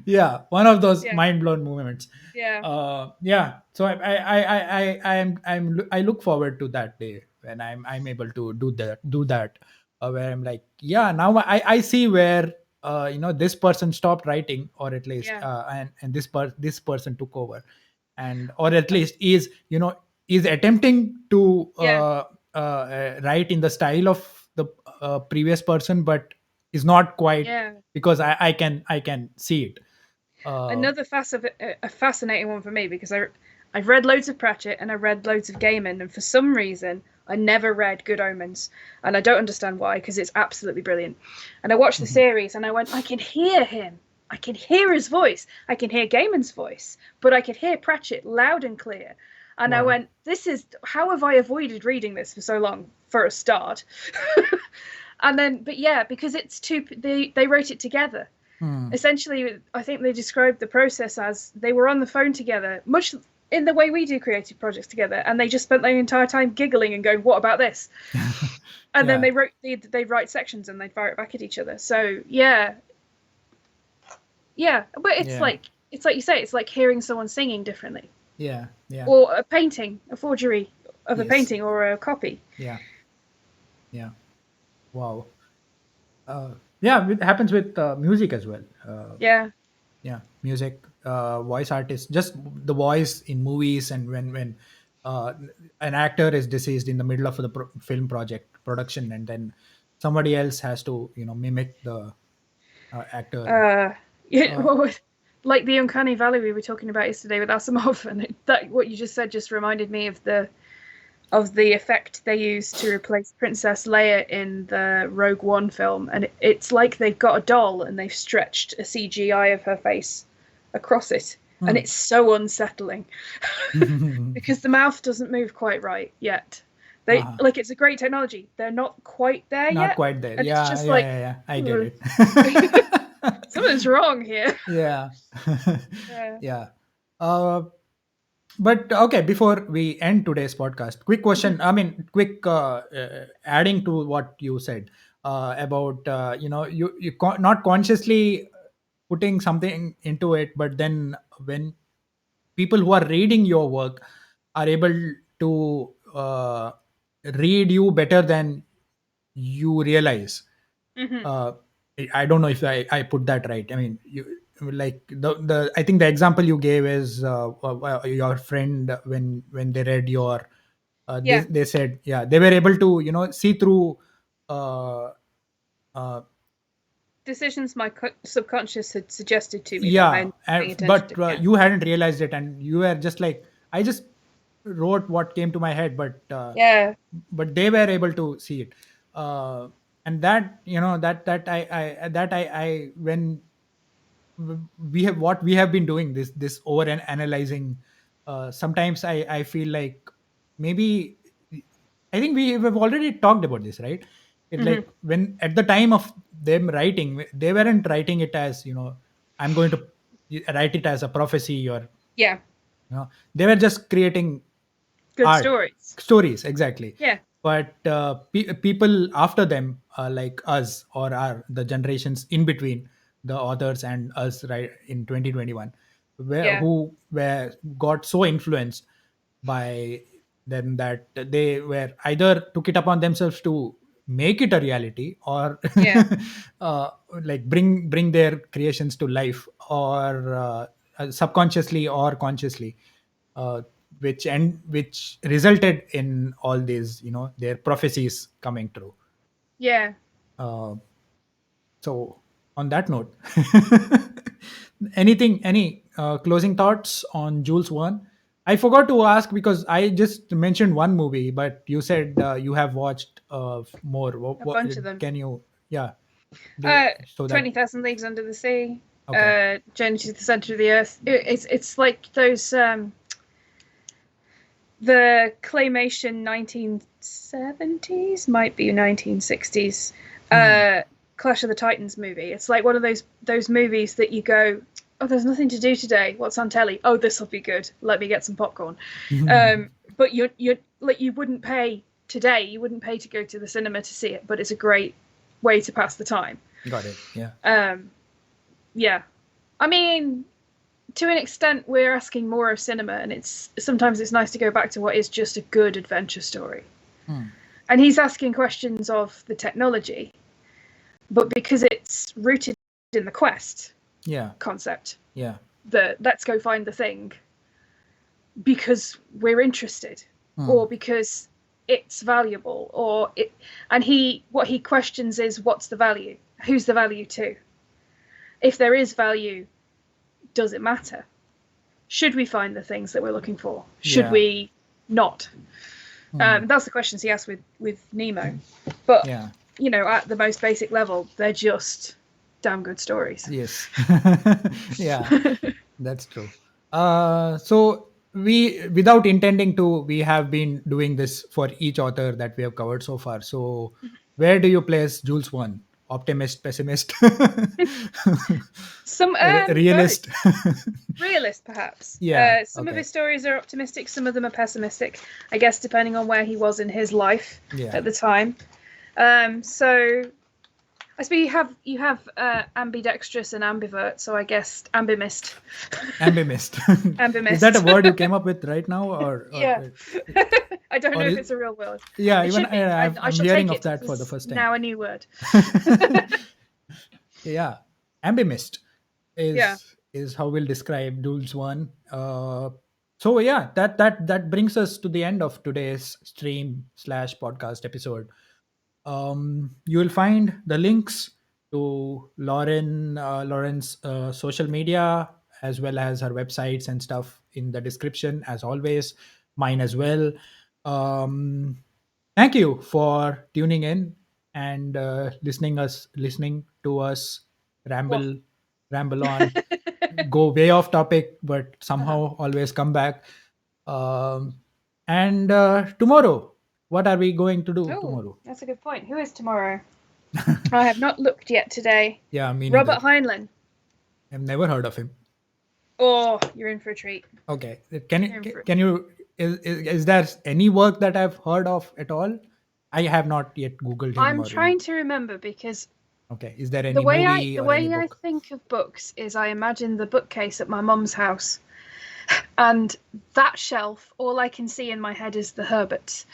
Yeah, one of those Yeah, mind blown moments. yeah, Yeah, so I look forward to that day when I'm able to do that, where I'm like, yeah, now I see where this person stopped writing, or at least yeah, and this person took over, and or at least is attempting to yeah, write in the style of the previous person, but is not quite, yeah. because I can see it. uh Another a fascinating one for me because I've read loads of Pratchett and I read loads of Gaiman, and for some reason I never read Good Omens, and I don't understand why because it's absolutely brilliant. And I watched the mhm. series and I went, I can hear him. I can hear his voice. I can hear Gaiman's voice, but I could hear Pratchett loud and clear. And I Wow. went, this is how have I avoided reading this for so long? For a start. And then, but yeah, because they wrote it together. Hmm. Essentially, I think they described the process as they were on the phone together, much in the way we do creative projects together, and they just spent the entire time giggling and going, "What about this?" And then Yeah. they write sections and they fire it back at each other. So yeah, yeah, but Yeah. it's like you say, it's like hearing someone singing differently, Yeah. Yeah. or a painting, a forgery of a Yes. painting or a copy. Yeah. Yeah. Wow. Yeah, it happens with music as well. Yeah, Yeah, music, voice artists, just the voice in movies, and when uh, an actor is deceased in the middle of the film project production, and then somebody else has to mimic the actor. uh, yeah, uh, like the uncanny valley we were talking about yesterday with Asimov, and that what you just said just reminded me of the effect they used to replace Princess Leia in the Rogue One film, and it's like they've got a doll and they've stretched a CGI of her face across it, and hmm. it's so unsettling because the mouth doesn't move quite right yet. They Uh-huh. like it's a great technology. They're not quite there Not yet, quite there. and it's Yeah, just yeah, like yeah, yeah, I get it. something's wrong here. Yeah. Yeah. Yeah. uh But okay, before we end today's podcast, quick question. I mean, quick adding to what you said about not consciously putting something into it, but then when people who are reading your work are able to read you better than you realize. Hmm. uh, I don't know if I put that right. I mean, like the I think the example you gave is your friend when they read your Yeah. they said, yeah, they were able to see through uh, uh, Decisions my subconscious had suggested to me that I yeah, ended up paying attention to. but Yeah. you hadn't realized it, and you were just like, I just wrote what came to my head, Yeah. but they were able to see it. And that I when we have what we have been doing, this over and analyzing, sometimes I feel like maybe, I think we've already talked about this, right? It, Hmm. like, when at the time of them writing, they weren't writing it as, I'm going to write it as a prophecy, or Yeah. they were just creating Good art stories. stories, exactly. Yeah. But people after them, like us, or are the generations in between the authors and us, right, in 2021, Yeah. who were got so influenced by them that they were either took it upon themselves to make it a reality, or Yeah. uh, like bring their creations to life, or subconsciously or consciously, uh, which resulted in all these, their prophecies coming true. Yeah. uh, so on that note, any closing thoughts on Jules Verne? I forgot to ask because I just mentioned one movie, but you said you have watched more. A bunch of them. Can you, yeah, Uh, so that, 20,000 Leagues Under the Sea. okay. Journey to the Center of the Earth. It's like those the claymation 1970s, might be 1960s. Hmm. Clash of the Titans movie. It's like one of those movies that you go, oh, there's nothing to do today. What's on telly? Oh, this will be good. Let me get some popcorn. But you're like, you wouldn't pay today. You wouldn't pay to go to the cinema to see it, but it's a great way to pass the time. Got it. Yeah. Um, yeah, I mean, to an extent, we're asking more of cinema, and it's sometimes it's nice to go back to what is just a good adventure story. Hmm. And he's asking questions of the technology, but because it's rooted in the quest Yeah. concept, Yeah. the let's go find the thing because we're interested, Hmm. or because it's valuable, or it. And what he questions is, what's the value? Who's the value to? If there is value, does it matter? Should we find the things that we're looking for? Should Yeah. we not? Hmm. That's the questions he asked with Nemo. But Yeah. at the most basic level, they're just damn good stories. Yes. Yeah, that's true. So we, without intending to, we have been doing this for each author that we have covered so far. So where do you place Jules Verne? Optimist, pessimist, Some both. realist? Realist, perhaps. Yeah. Some of Okay. his stories are optimistic, some of them are pessimistic. I guess depending on where he was in his life Yeah. at the time. So I suppose you have ambidextrous and ambivert. So I guess ambimist. Ambimist. Is that a Ambimist. word you came up with right now, Yeah. I don't know or if is, it's a real word. yeah, It even should be. I I'm shall hearing take of it. It that for the is first time. now a new word. Yeah, ambimist Yeah. is how we'll describe Jules Verne. So yeah, that brings us to the end of today's stream slash podcast episode. You will find the links to Lauren's social media, as well as her websites and stuff, in the description, as always. Mine as well. Um, Thank you for tuning in and listening to us Waff. ramble on, go way off topic, but Uh-huh. somehow always come back. Um, and tomorrow, what are we going to do Oh, tomorrow? that's a good point. Who is tomorrow? I have not looked yet today. Yeah, me neither. Robert Heinlein. I've never heard of him. Oh, you're in for a treat. Okay, can You're in you for can you is there any work that I've heard of at all? I have not yet googled him I'm or any. trying to remember because Okay, is there the any way I movie the or any way I book? think of books is I imagine the bookcase at my mum's house, And that shelf, all I can see in my head is the Herberts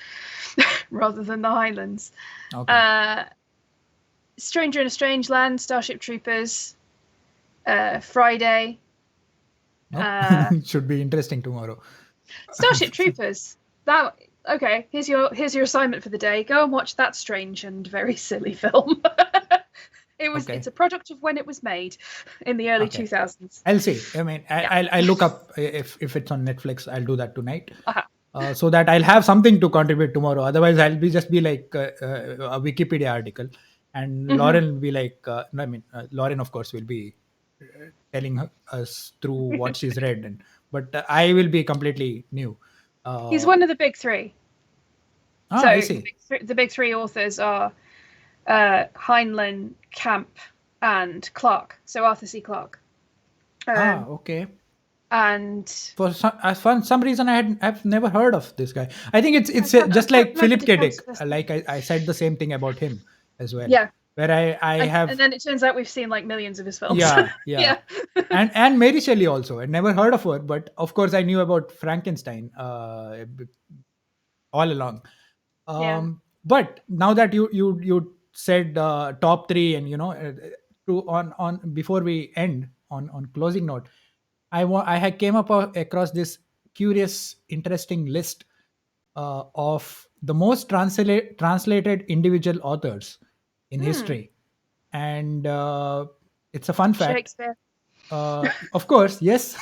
rather than the Highlands. Okay. Stranger in a Strange Land, Starship Troopers, Friday. Nope. Should be interesting tomorrow. Starship Troopers. That okay? Here's your assignment for the day. Go and watch that strange and very silly film. It's Okay. a product of when it was made in the early Okay. 2000s. I'll see. I mean, Yeah. I'll look up if it's on Netflix. I'll do that tonight, Uh-huh. so that I'll have something to contribute tomorrow. Otherwise, I'll be just be like a Wikipedia article, and Mm-hmm. Lauren will be like, no, I mean, Lauren of course will be telling us through what she's read, but I will be completely new. He's Uh, one of the big three. I So see. the big three authors are Heinlein, Camp, and Clarke. So Arthur C. Clarke. Okay. And For some reason I've never heard of this guy. I think it's just I've like never Philip K. Dick. discounted this. Like I said the same thing about him as well. Yeah, Where I and have then it turns out we've seen like millions of his films. yeah, Yeah, and Mary Shelley also. I never heard of her, but of course I knew about Frankenstein all along. yeah. But now that you said top three, and to on before we end on closing note, I had came up across this curious, interesting list of the most translated individual authors in Hmm. history, and it's a fun fact. Shakespeare. Of course, yes.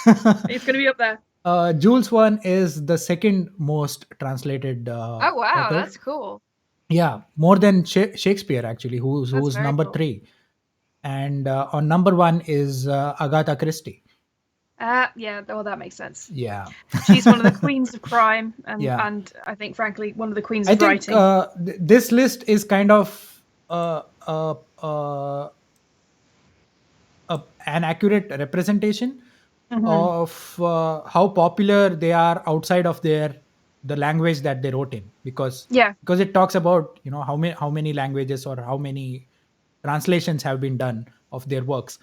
It's going to be up there. Jules Verne is the second most translated Oh wow, author. that's cool. Yeah, more than Shakespeare actually, That's who's very number cool. three, and on number one is Agatha Christie. Yeah, well, that makes sense. Yeah, She's one of the queens of crime, and yeah. and I think, frankly, one of the queens I of think writing. this list is kind of uh, uh, uh, an accurate representation Hmm. of how popular they are outside of the language that they wrote in, Yeah, because it talks about how many languages or how many translations have been done of their works.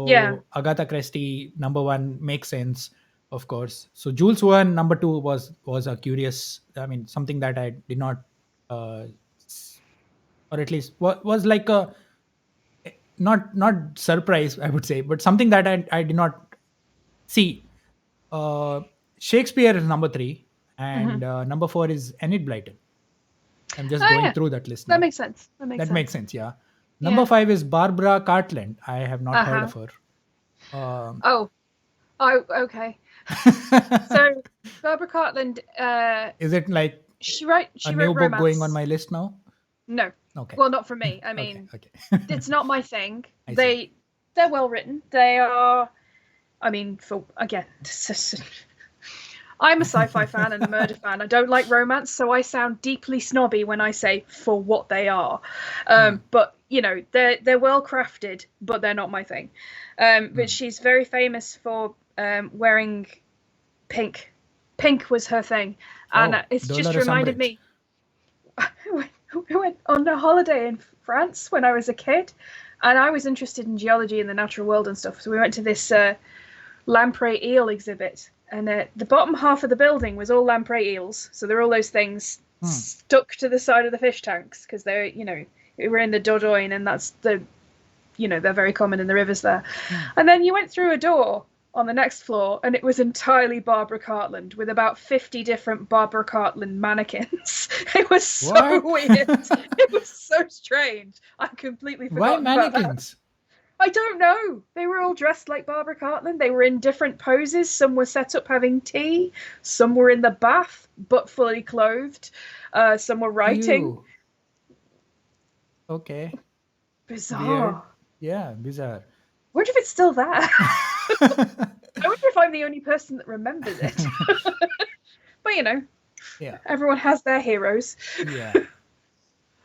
yeah. So Agatha Christie number one makes sense, of course. So Jules Verne number two was a curious, I mean, something that I did not uh, or at least was like a not surprise, I would say, but something that I did not see. uh Shakespeare is number three, Hmm. and number four is Enid Blyton. I'm just Oh going yeah, through that list that now. makes sense. That makes That makes sense. sense, yeah. Number Yeah. five is Barbara Cartland. I have not heard Uh-huh. of her. um Oh. Oh, okay. So Barbara Cartland, is it like a she new wrote book going on romance. my list now? No. Okay. Well, not for me. I Okay, mean, okay. it's not my thing. I see. They're well written. They are, I mean, for again, I'm a sci-fi fan and a murder fan. I don't like romance, so I sound deeply snobby when I say for what they are. Hmm, But they're well crafted, but they're not my thing. But hmm. she's very famous for wearing pink. Pink was her thing, and Oh, it's just Dolores reminded Umbridge. me. I went on a holiday in France when I was a kid, and I was interested in geology and the natural world and stuff. So we went to this lamprey eel exhibit, and the bottom half of the building was all lamprey eels. So there are all those things Hmm, stuck to the side of the fish tanks because they're, we were in the Dordogne, and that's they're very common in the rivers there. hmm. And then you went through a door on the next floor, and it was entirely Barbara Cartland with about 50 different Barbara Cartland mannequins. It was so What? weird. It was so strange. I'd completely Why forgotten about that. mannequins? I don't know. They were all dressed like Barbara Cartland. They were in different poses. Some were set up having tea. Some were in the bath, but fully clothed. Some were writing. Ew. Okay. Weird. Bizarre. Yeah, bizarre. I wonder if it's still there. I wonder if I'm the only person that remembers it. But Yeah, everyone has their heroes. yeah.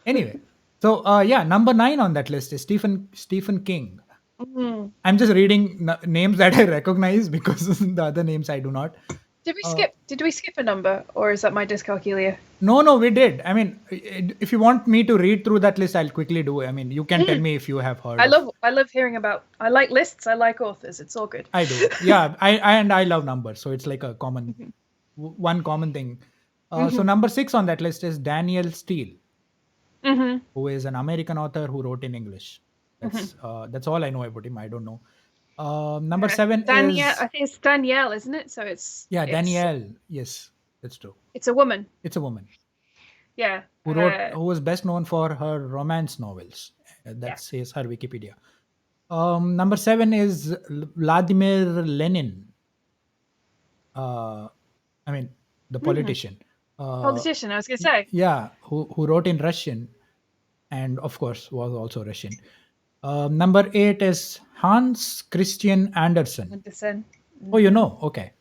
Anyway, so yeah, number nine on that list is Stephen King. Mm. I'm just reading names that I recognize because the other names I do not. Did we Uh, skip? Did we skip a number, or is that my dyscalculia? no, no, we did. I mean, if you want me to read through that list, I'll quickly do. I mean, you can tell Mm. me if you have heard I of. love hearing about. I like lists. I like authors. It's all good. I do. Yeah, I love numbers, so it's like a common Hmm. one common thing. So Hmm. number 6 on that list is Daniel Steele, Hmm. who is an American author who wrote in English. Hmm. That's all I know about him. I don't know. Number 7 Danielle, is, I think it's Danielle, isn't it? So yeah, it's Danielle. Yes, that's true. it's a woman. It's a woman Yeah. who was best known for her romance novels. That Yeah. says her Wikipedia. Number 7 is Vladimir Lenin. Uh, I mean, the Hmm. politician. Uh, Politician. I was going to say. yeah, who wrote in Russian and of course was also Russian. Number 8 is Hans Christian Andersen. Anderson. Oh, you Hmm. know? Okay.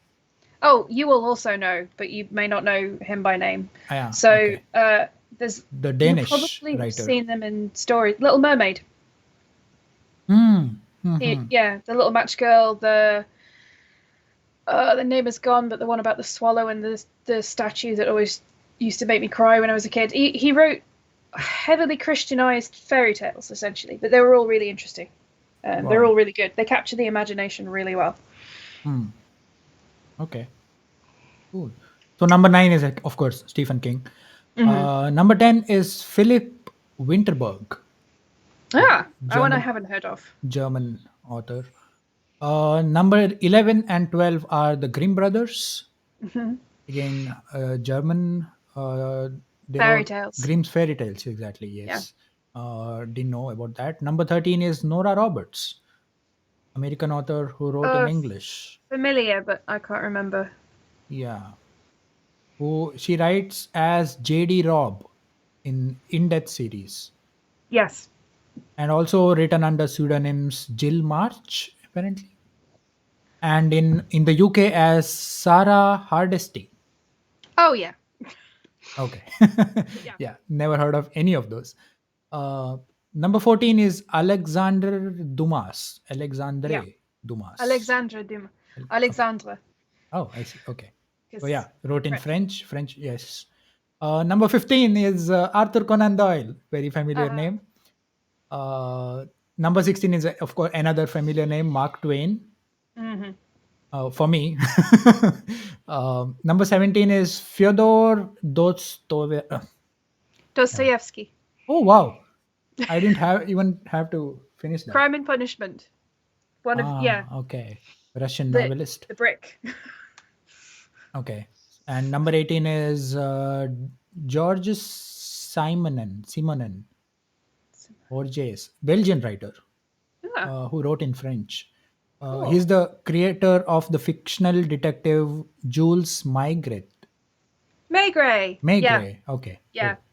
Oh, you will also know, but you may not know him by name. Yeah. So Okay. there's The you Danish probably have writer. seen them in stories. Little Mermaid. Hmm. Hmm. Yeah, the little match girl. The name is gone, but the one about the swallow and the statue that always used to make me cry when I was a kid. He wrote heavily Christianized fairy tales essentially, but they were all really interesting. They're Wow. all really good. They capture the imagination really well. Hmm. Okay. Cool. So number 9 is, of course, Stephen King. Hmm. Number 10 is Philip Winterberg, the That one I German haven't heard of. German author. Number 11 and 12 are the Grimm brothers. Hmm. Again, German. They Fairy wrote tales. Grimm's fairy tales, exactly. Yeah. Yes. Didn't know about that. Number 13 is Nora Roberts, American author who wrote in Uh, English. Familiar, but I can't remember. Yeah. Who she writes as J.D. Robb in Death series, Yes. and also written under pseudonyms Jill March, apparently, and in the UK as Sarah Hardesty. Oh yeah. Okay. Yeah. Yeah, never heard of any of those. Uh, Number 14 is Alexander Dumas. Yeah. Alexandre Dumas. Alexandra Dumas. Okay. Alexandra. Oh, I see. Okay. So Because yeah, wrote in French. French. French, yes. Number 15 is Arthur Conan Doyle. Very familiar Uh-huh. name. Uh, Number 16 is, of course, another familiar name, Mark Twain. Hmm. For me. Number 17 is Fyodor Dostoevsky. Yeah. Dostoevsky. Oh, wow. I didn't have even have to finish that. Crime and Punishment. One of yeah, Okay. Russian the novelist. the brick. Okay. And number 18 is George Simonen, Borges, Belgian writer Yeah. who wrote in French. Cool. He's the creator of the fictional detective Jules Maigret. Yeah. Maigret. Okay, Yeah. cool.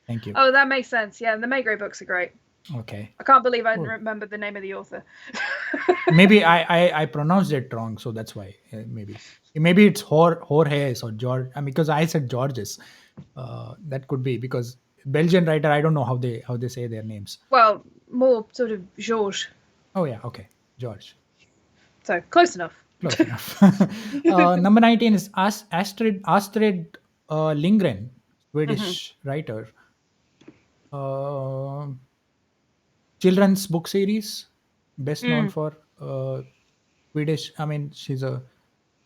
Thank you. Oh, that makes sense. Yeah, the Maigret books are great. Okay, I can't believe I didn't cool. remember the name of the author. Maybe I pronounced it wrong, so that's why. Maybe it's Jorges or George. Because I said Georges. That could be because Belgian writer. I don't know how they say their names. Well, more sort of Georges. Oh yeah, okay, George. So close enough. Close enough. Number 19 is Astrid Lindgren, Hmm. Swedish writer. Uh, Children's book series, best known Mm. for Swedish. I mean, she's a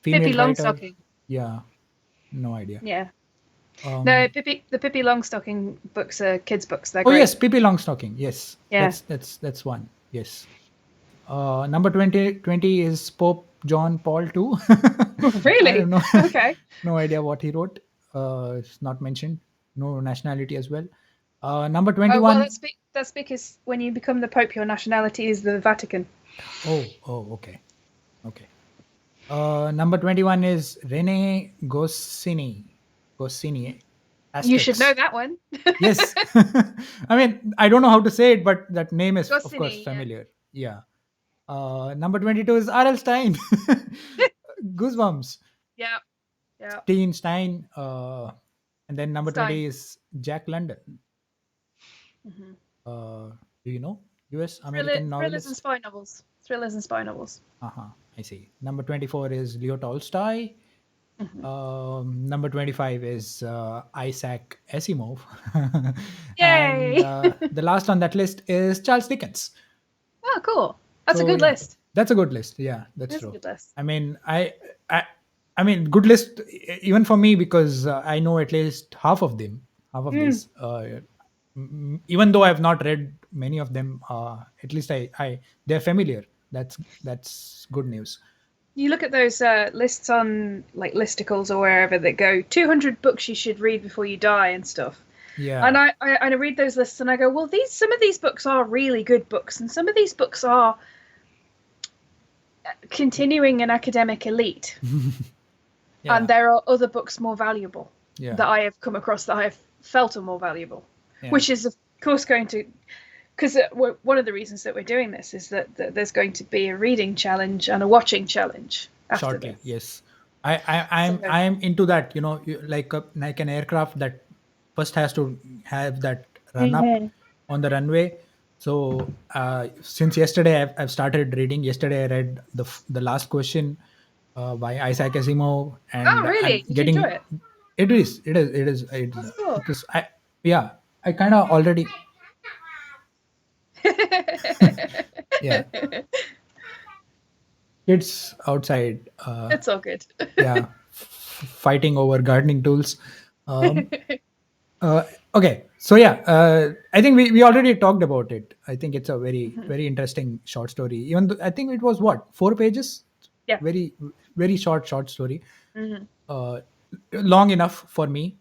Pippi female writer. Longstocking. Yeah, no idea. Yeah. No, Um, the Pippi Longstocking books are kids' books. They're oh great. yes, Pippi Longstocking. Yes, Yeah. that's one. Yes. Number 20 is Pope John Paul II. I Really? don't know. Okay. No idea what he wrote. It's not mentioned. No nationality as well. Number Oh well, 21. that's because when you become the Pope, your nationality is the Vatican. Oh, okay. Okay. Number 21 is Rene Goscinny. Goscinny. You should know Asterix. that one. Yes. I mean, I don't know how to say it, but that name is, of course, Goscinny, yeah. familiar. Yeah. Number 22 is R.L. Stein. Goosebumps. Yeah, yeah. Stein. And then number Stein. 20 is Jack London. Hmm. Uh, do you know? US Thriller, American thrillers and novelist. spy novels. Thrillers and spy novels. I see. Number 24 is Leo Tolstoy. Number 25 is Isaac Asimov. And Yay! the last on that list is Charles Dickens. Oh, cool. That's a So good yeah, list. that's a good list. Yeah, that's That's a true. good list. I mean, I, I mean, good list even for me because I know at least half of them, half of Mm. these. Even though I've not read many of them, at least they're familiar. That's good news. You look at those lists on like listicles or wherever that go 200 books you should read before you die and stuff. And Yeah, I read those lists and I go, well, some of these books are really good books, and some of these books are continuing an academic elite, and yeah, there are other books more valuable yeah, that I have come across that I have felt are more valuable, yeah. which is of course going to, because one of the reasons that we're doing this is that there's going to be a reading challenge and a watching challenge after Shortly, this. yes. I'm into that. Like an aircraft that first has to have that run up Mhm. on the runway. So since yesterday, I've started reading. Yesterday, I read the last question by Isaac Asimov, Oh, and I'm really? Did you enjoy getting it? That's cool. it is. Yeah, I kind of already, yeah, kids outside. It's all good. Yeah, fighting over gardening tools. Um, okay, so yeah, I think we already talked about it. I think it's a Mhm. very interesting short story. Even though I think it was what 4 pages, Yeah. very very short story, Hmm. uh, long enough for me.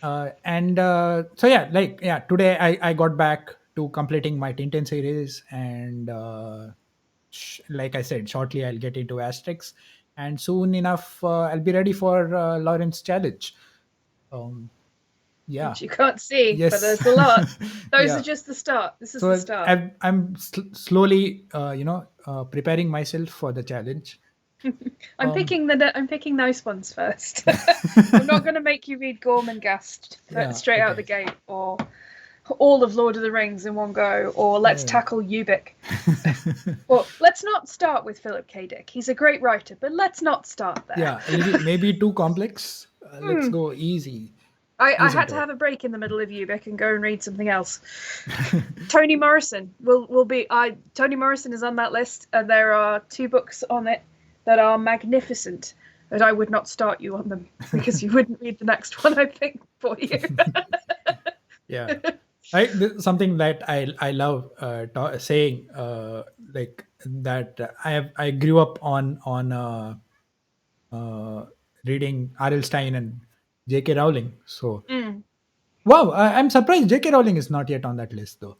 And so yeah, like yeah, today I got back to completing my Tintin series, and like I said, shortly I'll get into Asterix, and soon enough I'll be ready for Lawrence challenge. Um, yeah, Which you can't see, but yes, there's a lot. Those are yeah. just the start. This is the So start. I'm slowly, preparing myself for the challenge. Um, I'm picking nice ones first. I'm not going to make you read Gormenghast yeah, straight out the okay, gate, or all of Lord of the Rings in one go, or let's yeah. tackle Ubik. Well, let's not start with Philip K. Dick. He's a great writer, but let's not start there. Yeah, a little maybe too complex. Let's Hmm. go easy, I ease had into to it. have a break in the middle of Ubik and go and read something else. Toni Morrison will be. Toni Morrison is on that list, and there are two books on it that are magnificent. But I would not start you on them because you wouldn't read the next one I picked for you. Yeah, something that I love saying, like that I grew up on uh, reading R.L. Stein and J.K. Rowling. So Mm. wow, I'm surprised J.K. Rowling is not yet on that list though.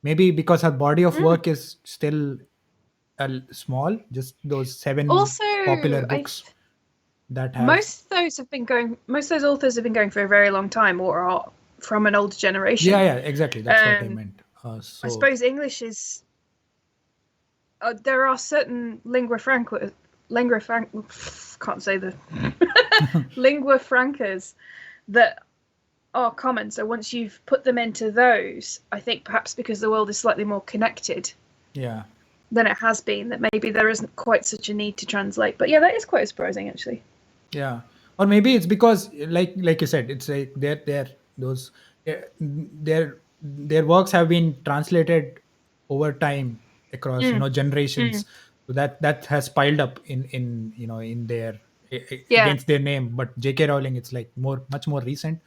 Maybe because her body of Mm. work is still small, just those seven Also, popular I books that have. most of those authors have been going for a very long time, or are from an older Yeah, generation. yeah, exactly. That's what I Um, meant. I So suppose English is. There are certain lingua franca, can't say the lingua francas that are common. So once you've put them into those, I think perhaps because the world is slightly more connected yeah, than it has been, that maybe there isn't quite such a need to translate. But yeah, that is quite surprising actually. yeah, or maybe it's because like you said, it's like they're those their works have been translated over time across Mm, generations. mm, So that has piled up in in their yeah. against their name. But J.K. Rowling, it's like much more recent.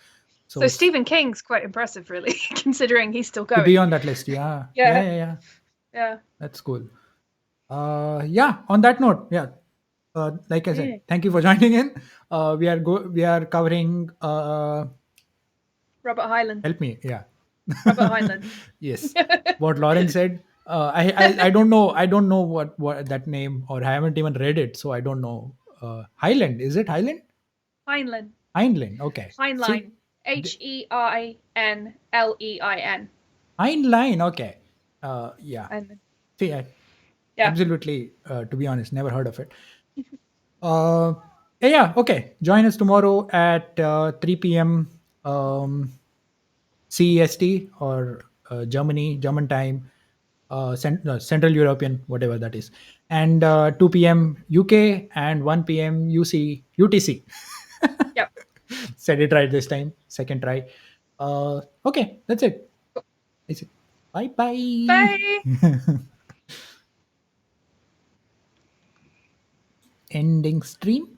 So So it's Stephen King's quite impressive, really, considering he's still to be going. on that list. Yeah, yeah, Yeah, yeah, yeah. yeah. That's cool. Yeah. On that note, yeah. Like I said, Mm. thank you for joining in. We are covering. Robert Heinlein. Help me. Yeah. Robert Heinlein. Yes. What Lauren said. I don't know. I don't know what that name, or I haven't even read it, so I don't know. Highland. Is it Highland? Heinlein. Heinlein. Okay. See. Heinlein. Heinlein. Heinlein. Okay. Yeah. Heinlein. See. Yeah. Absolutely. To be honest, never heard of it. Uh, yeah, okay. Join us tomorrow at 3 p.m. Um, CEST, or German time. Central European, whatever that is, and 2 p.m. UK and 1 p.m. UTC. Yep. Said it right this time. Second try. Okay, that's it. Is it? Bye Bye. bye. Ending stream.